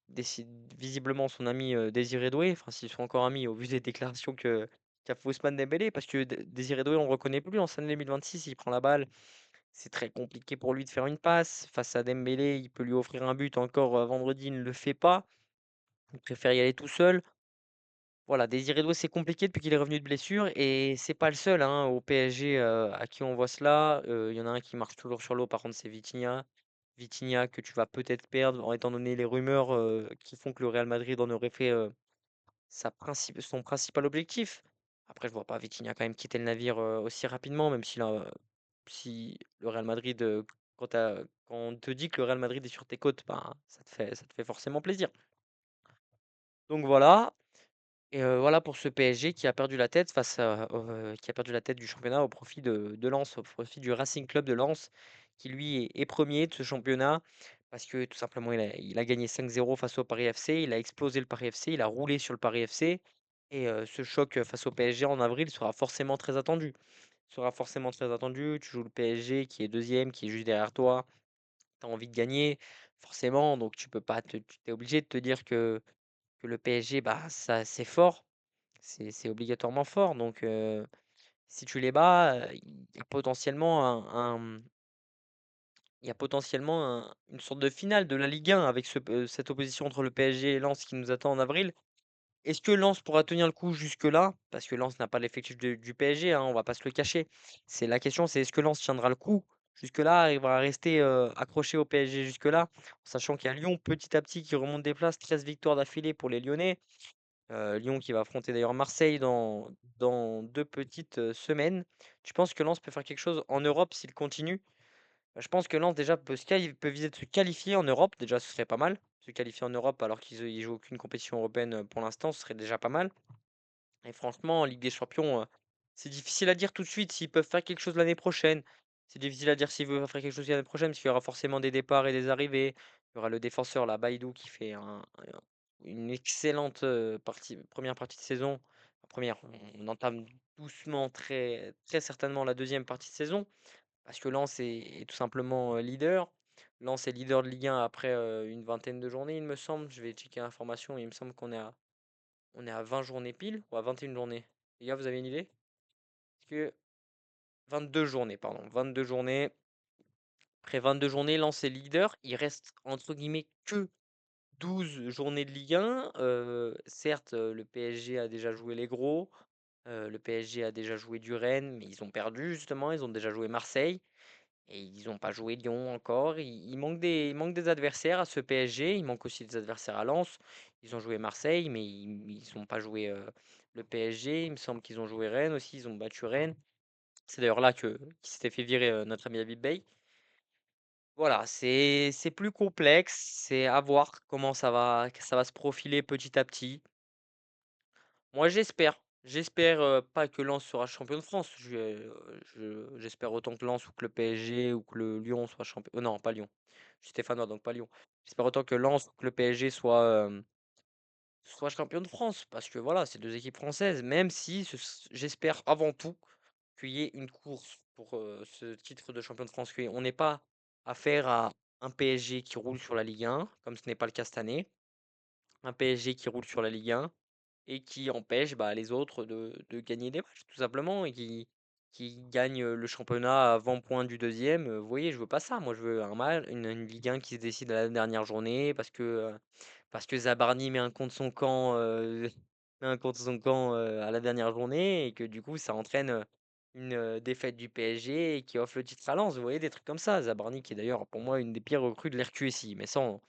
visiblement son ami, Désiré Doué, enfin s'ils sont encore amis au vu des déclarations qu'a fait Ousmane Dembélé parce que Désiré Doué, on le reconnaît plus en cette année 2026, il prend la balle, c'est très compliqué pour lui de faire une passe. Face à Dembélé, il peut lui offrir un but encore, vendredi, il ne le fait pas. Il préfère y aller tout seul. Voilà, Désiré Doué, c'est compliqué depuis qu'il est revenu de blessure et c'est pas le seul hein, au PSG à qui on voit cela. Il y en a un qui marche toujours sur l'eau, par contre, c'est Vitinha. Vitinha que tu vas peut-être perdre en étant donné les rumeurs qui font que le Real Madrid en aurait fait son principal objectif. Après, je vois pas Vitinha quand même quitter le navire aussi rapidement, même si le Real Madrid, quand on te dit que le Real Madrid est sur tes côtes, ben, ça te fait forcément plaisir. Donc voilà. Et voilà pour ce PSG qui a perdu la tête qui a perdu la tête du championnat au profit de Lens, au profit du Racing Club de Lens, qui lui est 1er de ce championnat parce que tout simplement il a gagné 5-0 face au Paris FC, il a explosé le Paris FC, il a roulé sur le Paris FC et ce choc face au PSG en avril sera forcément très attendu. Sera forcément très attendu. Tu joues le PSG qui est deuxième, qui est juste derrière toi, tu as envie de gagner forcément, donc tu peux pas tu es obligé de te dire que le PSG, bah, ça c'est fort. C'est obligatoirement fort, donc si tu les bats, il y a potentiellement une sorte de finale de la Ligue 1 avec cette opposition entre le PSG et Lens qui nous attend en avril. Est-ce que Lens pourra tenir le coup jusque-là? Parce que Lens n'a pas l'effectif du PSG, hein, on va pas se le cacher. C'est la question, c'est est-ce que Lens tiendra le coup? jusque-là, arrivera à rester, accroché au PSG jusque-là, sachant qu'il y a Lyon petit à petit qui remonte des places, 13 victoires d'affilée pour les Lyonnais. Lyon qui va affronter d'ailleurs Marseille dans 2 petites, semaines. Tu penses que Lens peut faire quelque chose en Europe s'il continue? Bah, je pense que Lens déjà peut viser de se qualifier en Europe, déjà ce serait pas mal. Se qualifier en Europe alors qu'ils jouent aucune compétition européenne, pour l'instant, ce serait déjà pas mal. Et franchement, en Ligue des Champions, c'est difficile à dire tout de suite s'ils peuvent faire quelque chose l'année prochaine. C'est difficile à dire s'ils veulent faire quelque chose l'année prochaine, parce qu'il y aura forcément des départs et des arrivées. Il y aura le défenseur là, Baïdou, qui fait une excellente première partie de saison. La première, on entame doucement, très, très certainement la deuxième partie de saison, parce que Lens est tout simplement leader. Lens est leader de Ligue 1 après une vingtaine de journées, il me semble. Je vais checker l'information, il me semble qu'on est à 20 journées pile ou à 21 journées? Les gars, vous avez une idée? Est-ce que 22 journées, pardon, 22 journées. Après 22 journées, Lens est leader. Il reste entre guillemets que 12 journées de Ligue 1. Certes, le PSG a déjà joué les gros. Le PSG a déjà joué du Rennes, mais ils ont perdu justement. Ils ont déjà joué Marseille et ils n'ont pas joué Lyon encore. Il manque des adversaires à ce PSG. Il manque aussi des adversaires à Lens. Ils ont joué Marseille, mais ils n'ont pas joué le PSG. Il me semble qu'ils ont joué Rennes aussi. Ils ont battu Rennes. C'est d'ailleurs là qu'il s'était fait virer notre ami Habib Bey. Voilà, c'est plus complexe. C'est à voir comment ça va se profiler petit à petit. Moi, j'espère pas que Lens sera champion de France. J'espère autant que Lens ou que le PSG ou que le Lyon soit champion. Non, pas Lyon. Je suis stéphanois, donc pas Lyon. J'espère autant que Lens ou que le PSG soit champion de France. Parce que voilà, c'est deux équipes françaises. Même si j'espère avant tout qu'il y ait une course pour ce titre de champion de France. Qu'on n'ait pas affaire à un PSG qui roule sur la Ligue 1, comme ce n'est pas le cas cette année. Un PSG qui roule sur la Ligue 1 et qui empêche bah, les autres de gagner des matchs, tout simplement, et qui gagne le championnat à 20 points du deuxième. Vous voyez, je veux pas ça. Moi, je veux un mal, une Ligue 1 qui se décide à la dernière journée parce que Zabarni met un contre son camp, met un contre son camp à la dernière journée et que du coup, ça entraîne une défaite du PSG et qui offre le titre à Lens. Vous voyez, des trucs comme ça. Zabarni, qui est d'ailleurs pour moi une des pires recrues de l'RQSI, mais ça, on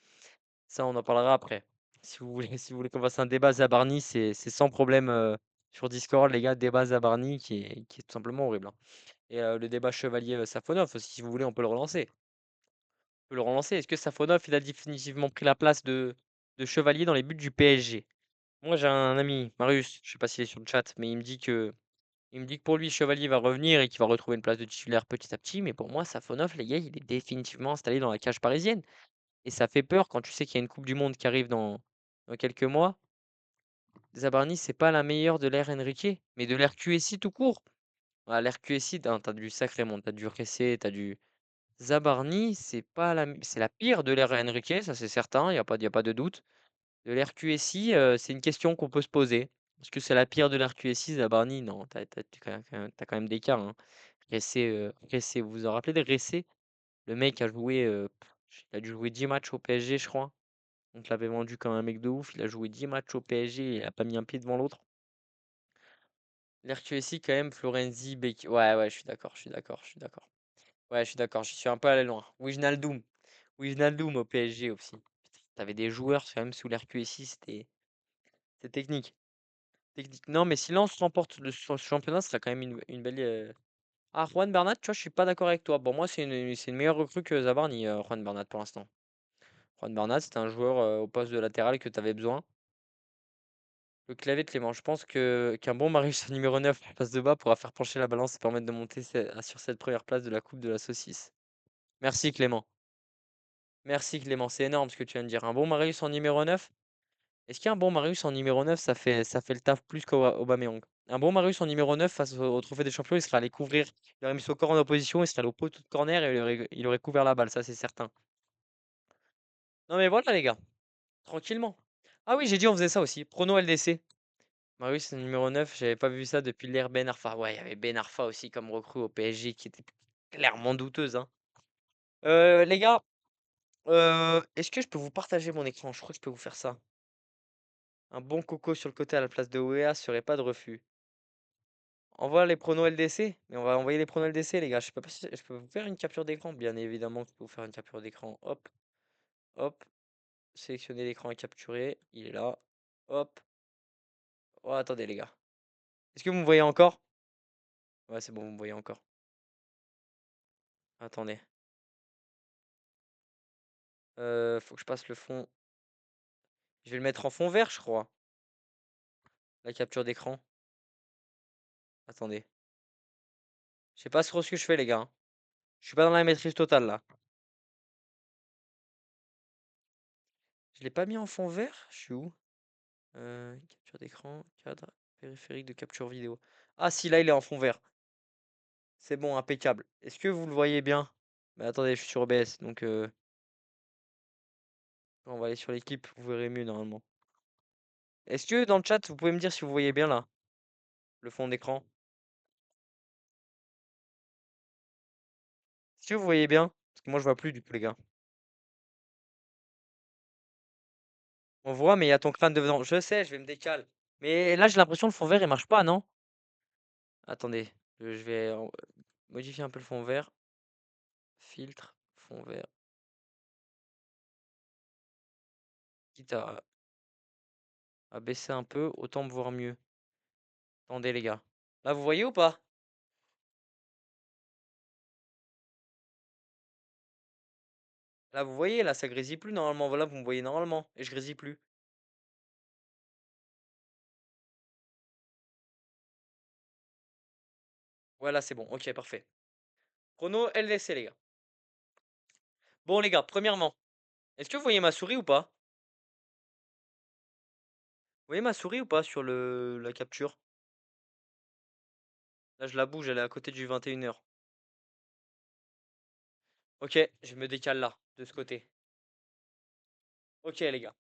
en parlera après. Si vous voulez, si vous voulez qu'on fasse un débat Zabarni, c'est sans problème sur Discord, les gars. Débat Zabarni qui est tout simplement horrible, hein. Et le débat Chevalier Safonov aussi, si vous voulez, on peut le relancer. On peut le relancer. Est-ce que Safonov, il a définitivement pris la place de Chevalier dans les buts du PSG? Moi, j'ai un ami, Marius, je sais pas s'il est sur le chat, mais il me dit que pour lui, Chevalier va revenir et qu'il va retrouver une place de titulaire petit à petit. Mais pour moi, Safonov, les gars, il est définitivement installé dans la cage parisienne. Et ça fait peur quand tu sais qu'il y a une Coupe du Monde qui arrive dans quelques mois. Zabarni, c'est pas la meilleure de l'ère Enrique, mais de l'ère QSI tout court. Ah, l'ère QSI, t'as du Sacrément, t'as du Ressé, t'as du Zabarni, c'est la pire de l'ère Enrique, ça c'est certain, y a pas de doute. De l'ère QSI, c'est une question qu'on peut se poser. Est-ce que c'est la pire de l'ère QSI, Zabarni? Non, t'as quand même des cas, hein. Ressé, vous vous en rappelez de Ressé? Le mec a joué, il a dû jouer 10 matchs au PSG, je crois. On te l'avait vendu comme un mec de ouf. Il a joué 10 matchs au PSG, il a pas mis un pied devant l'autre. L'RQSI quand même, Florenzi, Beck. Ouais, ouais, je suis d'accord, je suis d'accord, je suis d'accord. Ouais, je suis d'accord, j'y suis un peu allé loin. Wijnaldum. Wijnaldum au PSG aussi. Putain, t'avais des joueurs quand même sous l'RQSI, c'était technique. Technique. Non, mais si Lens remporte ce championnat, ce sera quand même une belle. Ah, Juan Bernat, tu vois, je suis pas d'accord avec toi. Bon, moi, c'est une meilleure recrue que Zabarni, Juan Bernat, pour l'instant. Juan Bernat, c'était un joueur au poste de latéral que tu avais besoin. Le clavier Clément, je pense qu'un bon Marius numéro 9 en place de bas pourra faire pencher la balance et permettre de monter sur cette première place de la coupe de la saucisse. Merci Clément. Merci Clément, c'est énorme ce que tu viens de dire. Un bon Marius en numéro 9. Est-ce qu'un bon Marius en numéro 9, ça fait le taf plus qu'Aubameyang? Un bon Marius en numéro 9 face au Trophée des Champions, il serait allé couvrir, il aurait mis son corps en opposition, il serait allé au poteau de corner et il aurait couvert la balle, ça c'est certain. Non mais voilà les gars, tranquillement. Ah oui, j'ai dit on faisait ça aussi. Prono LDC. Marius, c'est le numéro 9, j'avais pas vu ça depuis l'ère Ben Arfa. Ouais, il y avait Ben Arfa aussi comme recrue au PSG qui était clairement douteuse, hein. Les gars, est-ce que je peux vous partager mon écran? Je crois que je peux vous faire ça. Un bon coco sur le côté à la place de OEA serait pas de refus. Envoie les pronos LDC. Mais on va envoyer les pronos LDC, les gars. Je sais pas si je peux vous faire une capture d'écran. Bien évidemment que je peux vous faire une capture d'écran. Hop, hop. Sélectionner l'écran et capturer. Il est là. Hop. Oh, attendez, les gars. Est-ce que vous me voyez encore? Ouais, c'est bon, vous me voyez encore. Attendez. Faut que je passe le fond. Je vais le mettre en fond vert, je crois. La capture d'écran. Attendez. Je sais pas trop ce que je fais, les gars, hein. Je suis pas dans la maîtrise totale, là. Je l'ai pas mis en fond vert? Je suis où? Capture d'écran, cadre, périphérique de capture vidéo. Ah si, là, il est en fond vert. C'est bon, impeccable. Est-ce que vous le voyez bien? Mais attendez, je suis sur OBS, donc on va aller sur l'équipe, vous verrez mieux normalement. Est-ce que dans le chat, vous pouvez me dire si vous voyez bien là, le fond d'écran? Est-ce que vous voyez bien? Parce que moi je vois plus du coup les gars. On voit, mais il y a ton crâne devant. Je sais, je vais me décaler. Mais là j'ai l'impression que le fond vert il marche pas, non? Attendez, je vais modifier un peu le fond vert. Filtre, fond vert. Quitte à baisser un peu, autant me voir mieux. Attendez les gars. Là vous voyez ou pas? Là vous voyez, là ça grésille plus normalement. Voilà, vous me voyez normalement. Et je grésille plus. Voilà, c'est bon. Ok, parfait. Chrono LDC les gars. Bon les gars, premièrement, est-ce que vous voyez ma souris ou pas? Vous voyez ma souris ou pas sur la capture? Là, je la bouge, elle est à côté du 21h. Ok, je me décale là, de ce côté. Ok, les gars.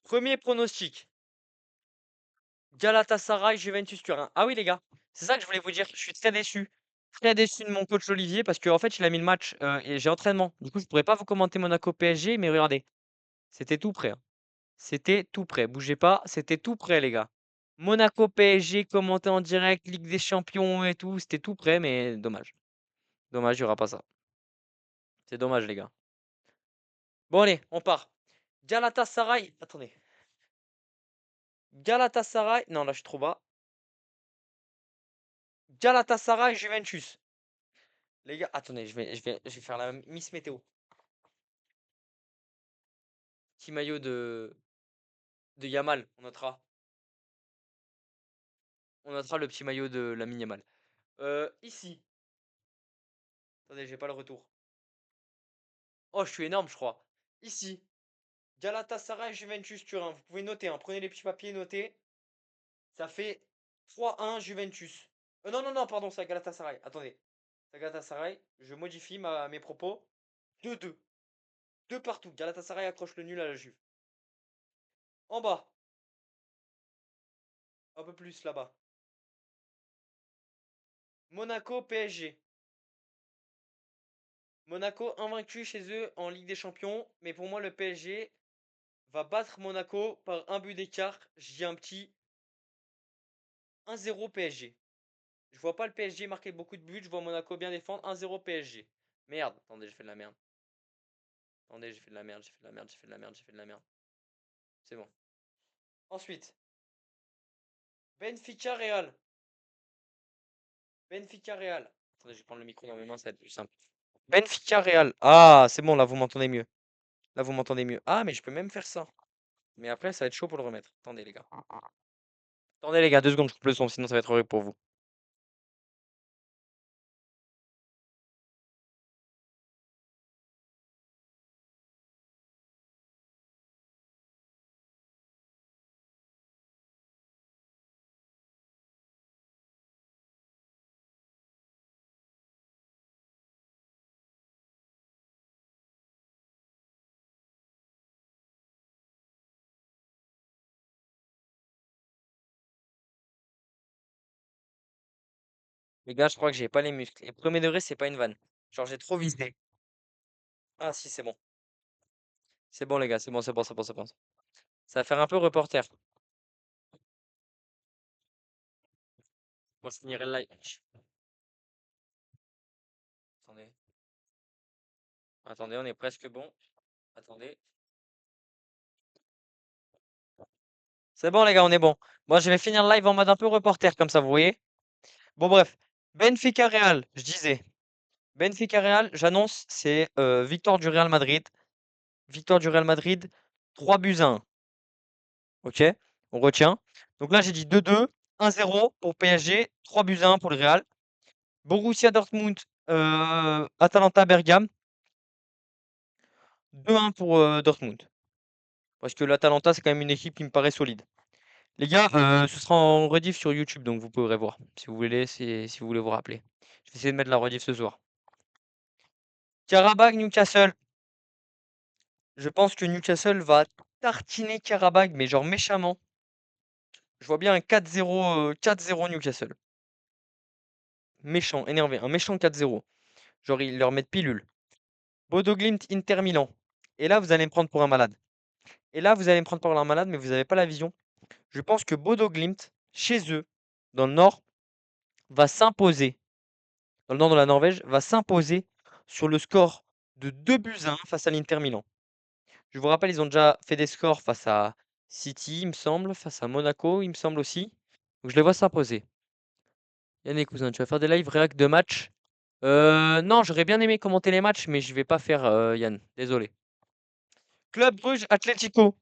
Premier pronostic. Galatasaray, Juventus Turin. Ah oui, les gars, c'est ça que je voulais vous dire. Je suis très déçu. Très déçu de mon coach Olivier parce qu'en fait, il a mis le match et j'ai entraînement. Du coup, je pourrais pas vous commenter Monaco PSG, mais regardez, c'était tout prêt, hein. C'était tout prêt. Bougez pas, c'était tout prêt, les gars. Monaco PSG commenté en direct, Ligue des Champions et tout, c'était tout prêt, mais dommage. Dommage, il y aura pas ça. C'est dommage, les gars. Bon, allez, on part. Galatasaray. Attendez. Galatasaray. Non, là, je suis trop bas. Galatasaray, Juventus. Les gars, attendez, je vais faire la Miss Météo. Petit maillot de Yamal. On notera. On notera le petit maillot de la Yamal. Ici. Attendez, j'ai pas le retour. Oh, je suis énorme, je crois. Ici. Galatasaray, Juventus, Turin. Vous pouvez noter, hein. Prenez les petits papiers, notez. Ça fait 3-1 Juventus. Non, non, non, pardon, c'est à Galatasaray. Attendez. C'est à Galatasaray. Je modifie mes propos. 2-2. Deux partout. Galatasaray accroche le nul à la Juve. En bas. Un peu plus là-bas. Monaco, PSG. Monaco invaincu chez eux en Ligue des Champions. Mais pour moi, le PSG va battre Monaco par un but d'écart. J'ai un petit 1-0 PSG. Je vois pas le PSG marquer beaucoup de buts. Je vois Monaco bien défendre. 1-0 PSG. Merde. Attendez, j'ai fait de la merde. Attendez, j'ai fait de la merde. J'ai fait de la merde. J'ai fait de la merde. J'ai fait de la merde. C'est bon. Ensuite, Benfica Real. Benfica Real. Attendez, je vais prendre le micro dans mes mains, ça va être plus simple. Benfica Real. Ah, c'est bon, là, vous m'entendez mieux. Là, vous m'entendez mieux. Ah, mais je peux même faire ça. Mais après, ça va être chaud pour le remettre. Attendez, les gars. Attendez, les gars, 2 secondes, je coupe le son, sinon ça va être horrible pour vous. Les gars, je crois que j'ai pas les muscles. Et premier degré, c'est pas une vanne. Genre, j'ai trop visé. Ah, si, c'est bon. C'est bon, les gars, c'est bon, c'est bon, c'est bon, c'est bon. Ça va faire un peu reporter. Moi, je finirai le live. Attendez, attendez, on est presque bon. Attendez. C'est bon, les gars, on est bon. Moi, je vais finir le live en mode un peu reporter, comme ça, vous voyez? Bon, bref. Benfica Real, je disais. Benfica Real, j'annonce, c'est victoire du Real Madrid. Victoire du Real Madrid, 3 buts à 1. Ok? On retient. Donc là, j'ai dit 2-2, 1-0 pour PSG, 3 buts à 1 pour le Real. Borussia Dortmund, Atalanta Bergame, 2-1 pour Dortmund. Parce que l'Atalanta, c'est quand même une équipe qui me paraît solide. Les gars, ce sera en rediff sur YouTube, donc vous pourrez voir si vous voulez, si vous voulez vous rappeler. Je vais essayer de mettre la rediff ce soir. Karabakh, Newcastle. Je pense que Newcastle va tartiner Karabakh, mais genre méchamment. Je vois bien un 4-0 4-0 Newcastle. Méchant, énervé. Un méchant 4-0. Genre, ils leur mettent pilule. Bodo Glimt, Inter Milan. Et là, vous allez me prendre pour un malade. Et là, vous allez me prendre pour un malade, mais vous n'avez pas la vision. Je pense que Bodo Glimt, chez eux, dans le nord, va s'imposer. Dans le nord de la Norvège, va s'imposer sur le score de 2 buts à 1 face à l'Inter Milan. Je vous rappelle, ils ont déjà fait des scores face à City, il me semble, face à Monaco, il me semble aussi. Donc je les vois s'imposer. Yannick Cousin, tu vas faire des lives réact de matchs? Non, j'aurais bien aimé commenter les matchs, mais je vais pas faire, Yann. Désolé. Club Bruges Atlético.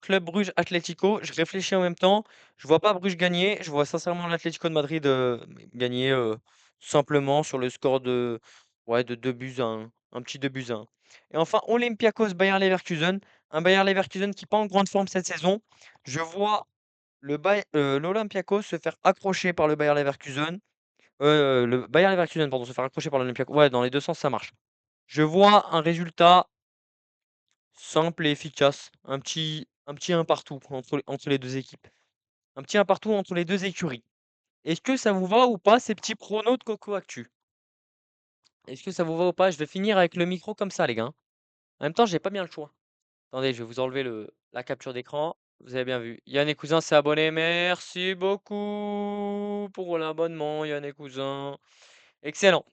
Club Bruges Atlético. Je réfléchis en même temps. Je vois pas Bruges gagner. Je vois sincèrement l'Atlético de Madrid gagner simplement sur le score de, ouais, de 2 buts à 1. Un petit 2 buts à 1. Et enfin, Olympiakos Bayer Leverkusen. Un Bayer Leverkusen qui n'est pas en grande forme cette saison. Je vois l'Olympiakos se faire accrocher par le Bayer Leverkusen. Le Bayer Leverkusen, pardon, se faire accrocher par l'Olympiakos. Ouais, dans les deux sens, ça marche. Je vois un résultat simple et efficace. Un petit un partout entre les deux équipes. Un petit un partout entre les deux écuries. Est-ce que ça vous va ou pas, ces petits pronos de Coco Actu? Est-ce que ça vous va ou pas? Je vais finir avec le micro comme ça, les gars. En même temps, j'ai pas bien le choix. Attendez, je vais vous enlever la capture d'écran. Vous avez bien vu. Yann et Cousin s'est abonné. Merci beaucoup pour l'abonnement, Yann et Cousin. Excellent.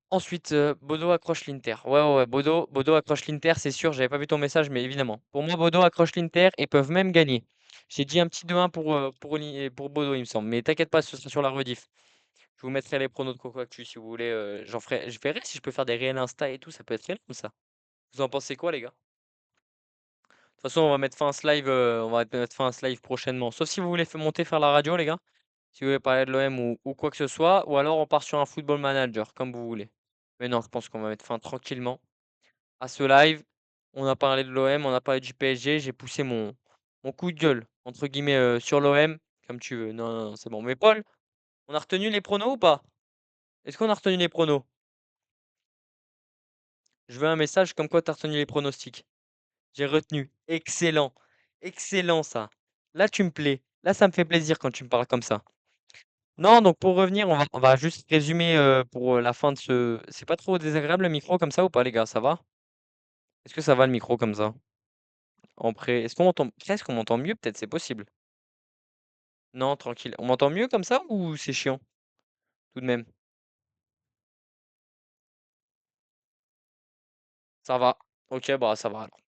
Ensuite, Bodo accroche l'Inter. Ouais, ouais, ouais, Bodo accroche l'Inter, c'est sûr. J'avais pas vu ton message, mais évidemment. Pour moi, Bodo accroche l'Inter et peuvent même gagner. J'ai dit un petit 2-1 pour Bodo, il me semble. Mais t'inquiète pas, ce sera sur la rediff. Je vous mettrai les pronos de Coco Actu si vous voulez. Je verrai si je peux faire des réels Insta et tout. Ça peut être réel comme ça. Vous en pensez quoi, les gars? De toute façon, on va mettre fin à ce live. On va mettre fin à ce live prochainement. Sauf si vous voulez monter faire la radio, les gars. Si vous voulez parler de l'OM ou quoi que ce soit, ou alors on part sur un football manager, comme vous voulez. Mais non, je pense qu'on va mettre fin tranquillement à ce live. On a parlé de l'OM, on a parlé du PSG, j'ai poussé mon coup de gueule, entre guillemets, sur l'OM, comme tu veux. Non, non, non, c'est bon. Mais Paul, on a retenu les pronos ou pas? Est-ce qu'on a retenu les pronos? Je veux un message comme quoi tu as retenu les pronostics. J'ai retenu. Excellent. Excellent ça. Là, tu me plais. Là, ça me fait plaisir quand tu me parles comme ça. Non, donc pour revenir, on va juste résumer pour la fin de ce. C'est pas trop désagréable le micro comme ça ou pas, les gars? Ça va? Est-ce que ça va le micro comme ça? Est-ce qu'on m'entend? Est-ce qu'on m'entend mieux? Peut-être, c'est possible. Non, tranquille. On m'entend mieux comme ça ou c'est chiant? Tout de même. Ça va. Ok, bah ça va alors.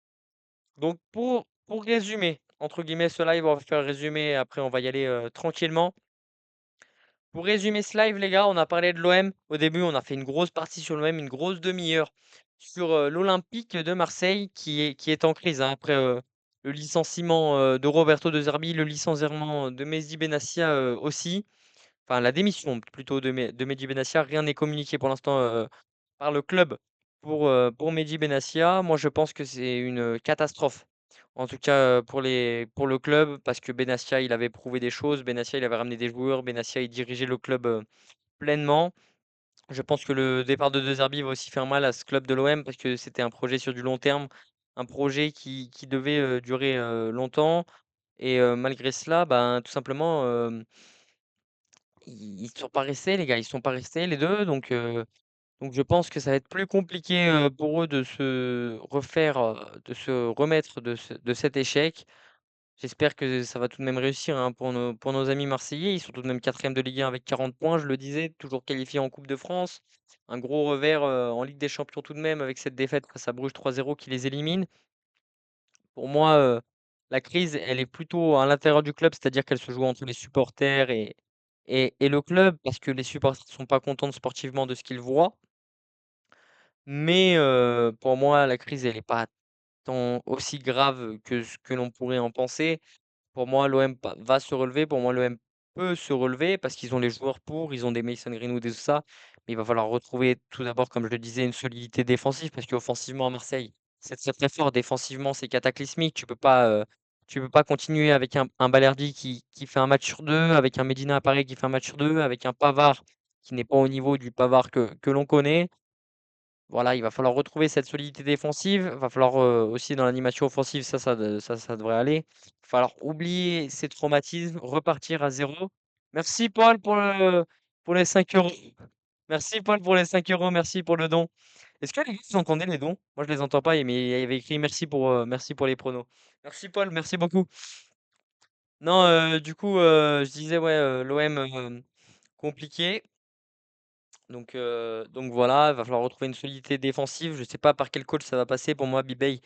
Donc pour résumer, entre guillemets, ce live, on va faire un résumé, après on va y aller tranquillement. Pour résumer ce live, les gars, on a parlé de l'OM. Au début, on a fait une grosse partie sur l'OM, une grosse demi-heure sur l'Olympique de Marseille qui est en crise, hein, après le licenciement de Roberto De Zerbi, le licenciement de Mehdi Benassia aussi. Enfin, la démission plutôt de Mehdi Benassia. Rien n'est communiqué pour l'instant par le club pour Mehdi Benassia. Moi, je pense que c'est une catastrophe. En tout cas, pour le club, parce que Benassia, il avait prouvé des choses. Benassia, il avait ramené des joueurs. Benassia, il dirigeait le club pleinement. Je pense que le départ de De Zerbi va aussi faire mal à ce club de l'OM parce que c'était un projet sur du long terme, un projet qui devait durer longtemps. Et malgré cela, ben, tout simplement, ils ne sont pas restés, les gars. Ils sont pas restés, les deux. Donc je pense que ça va être plus compliqué pour eux de se remettre de cet échec. J'espère que ça va tout de même réussir, hein, pour nos amis marseillais. Ils sont tout de même 4e de Ligue 1 avec 40 points, je le disais, toujours qualifiés en coupe de France. Un gros revers, en Ligue des champions tout de même avec cette défaite face à Bruges 3-0 qui les élimine. Pour moi, la crise, elle est plutôt à l'intérieur du club, c'est-à-dire qu'elle se joue entre les supporters et le club parce que les supporters ne sont pas contents sportivement de ce qu'ils voient. Mais pour moi, la crise, elle est pas tant aussi grave que ce que l'on pourrait en penser. Pour moi, l'OM va se relever. Pour moi, l'OM peut se relever parce qu'ils ont les joueurs pour, ils ont des Mason Greenwood et tout ça. Mais il va falloir retrouver tout d'abord, comme je le disais, une solidité défensive parce qu'offensivement à Marseille, c'est très très fort. Défensivement, c'est cataclysmique. Tu peux pas continuer avec un Balerdi qui fait un match sur deux, avec un Medina pareil qui fait un match sur deux, avec un Pavard qui n'est pas au niveau du Pavard que l'on connaît. Voilà, il va falloir retrouver cette solidité défensive. Il va falloir, aussi dans l'animation offensive, ça devrait aller. Il va falloir oublier ces traumatismes, repartir à zéro. Merci Paul pour les 5 euros. Merci Paul pour les 5 euros. Merci pour le don. Est-ce que les gars, vous entendez les dons? Moi, je les entends pas, mais il y avait écrit merci pour les pronos. Merci Paul, merci beaucoup. Non, du coup, je disais, ouais, l'OM, compliqué. Donc voilà, il va falloir retrouver une solidité défensive. Je sais pas par quel coach ça va passer. Pour moi, Bibey,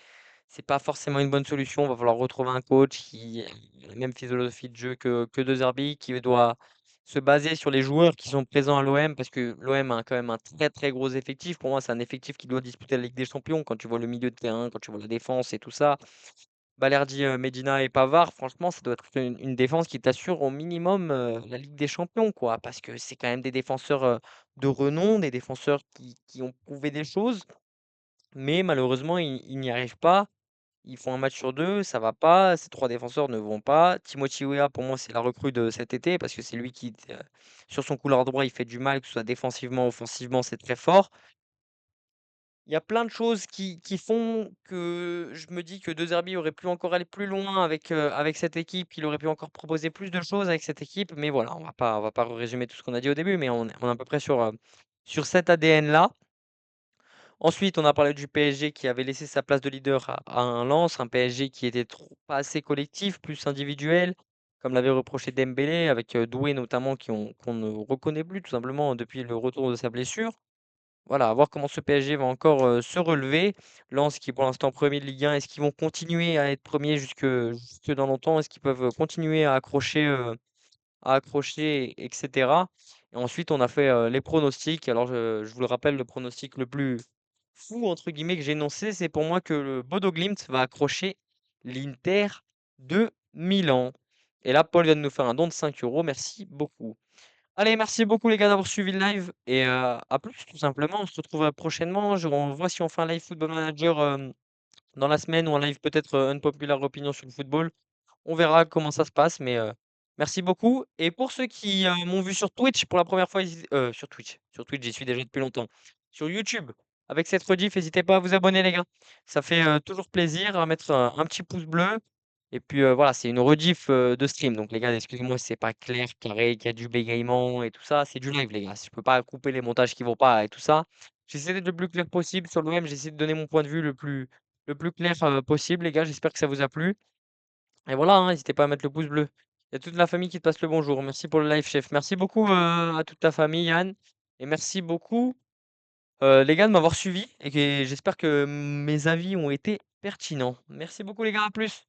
c'est pas forcément une bonne solution. Il va falloir retrouver un coach qui a la même philosophie de jeu que De Zerbi, qui doit se baser sur les joueurs qui sont présents à l'OM, parce que l'OM a quand même un très très gros effectif. Pour moi, c'est un effectif qui doit disputer la Ligue des Champions. Quand tu vois le milieu de terrain, quand tu vois la défense et tout ça, Balerdi, Medina et Pavard, franchement, ça doit être une défense qui t'assure au minimum, la Ligue des Champions, quoi. Parce que c'est quand même des défenseurs, de renom, des défenseurs qui ont prouvé des choses, mais malheureusement, ils n'y arrivent pas. Ils font un match sur 2, ça va pas, ces 3 défenseurs ne vont pas. Timothy Weah, pour moi, c'est la recrue de cet été parce que c'est lui qui, sur son couloir droit, il fait du mal, que ce soit défensivement, offensivement, c'est très fort. Il y a plein de choses qui font que je me dis que De Zerbi aurait pu encore aller plus loin avec cette équipe, qu'il aurait pu encore proposer plus de choses avec cette équipe. Mais voilà, on va pas résumer tout ce qu'on a dit au début, mais on est à peu près sur cet ADN-là. Ensuite, on a parlé du PSG qui avait laissé sa place de leader à un Lens, un PSG qui était trop, pas assez collectif, plus individuel, comme l'avait reproché Dembélé, avec Doué notamment, qu'on ne reconnaît plus tout simplement depuis le retour de sa blessure. Voilà, à voir comment ce PSG va encore, se relever. Lens qui est pour l'instant premier de Ligue 1, est-ce qu'ils vont continuer à être premiers jusque dans longtemps? Est-ce qu'ils peuvent, continuer à accrocher et cetera? Et ensuite on a fait, les pronostics. Alors je vous le rappelle, le pronostic le plus «fou» entre guillemets que j'ai énoncé, c'est pour moi que le Bodo Glimt va accrocher l'Inter de Milan. Et là, Paul vient de nous faire un don de 5 euros. Merci beaucoup. Allez, merci beaucoup les gars d'avoir suivi le live et à plus tout simplement. On se retrouve, prochainement. On voit si on fait un live Football Manager, dans la semaine ou un live peut-être, Unpopular Opinion sur le football. On verra comment ça se passe, mais merci beaucoup et pour ceux qui, m'ont vu sur Twitch pour la première fois, sur Twitch, j'y suis déjà depuis longtemps. Sur YouTube, avec cette rediff, n'hésitez pas à vous abonner les gars. Ça fait, toujours plaisir, à mettre, un petit pouce bleu et puis, voilà, c'est une rediff, de stream donc les gars, excusez-moi si c'est pas clair, carré, qu'il y a du bégaiement et tout ça, c'est du live les gars. Je peux pas couper les montages qui vont pas et tout ça. J'essaie d'être le plus clair possible sur le web, j'essaie de donner mon point de vue le plus clair, possible les gars. J'espère que ça vous a plu. Et voilà, hein, n'hésitez pas à mettre le pouce bleu. Il y a toute la famille qui te passe le bonjour. Merci pour le live, chef. Merci beaucoup à toute ta famille, Yann. Et merci beaucoup, les gars, de m'avoir suivi. Et que j'espère que mes avis ont été pertinents. Merci beaucoup, les gars. À plus.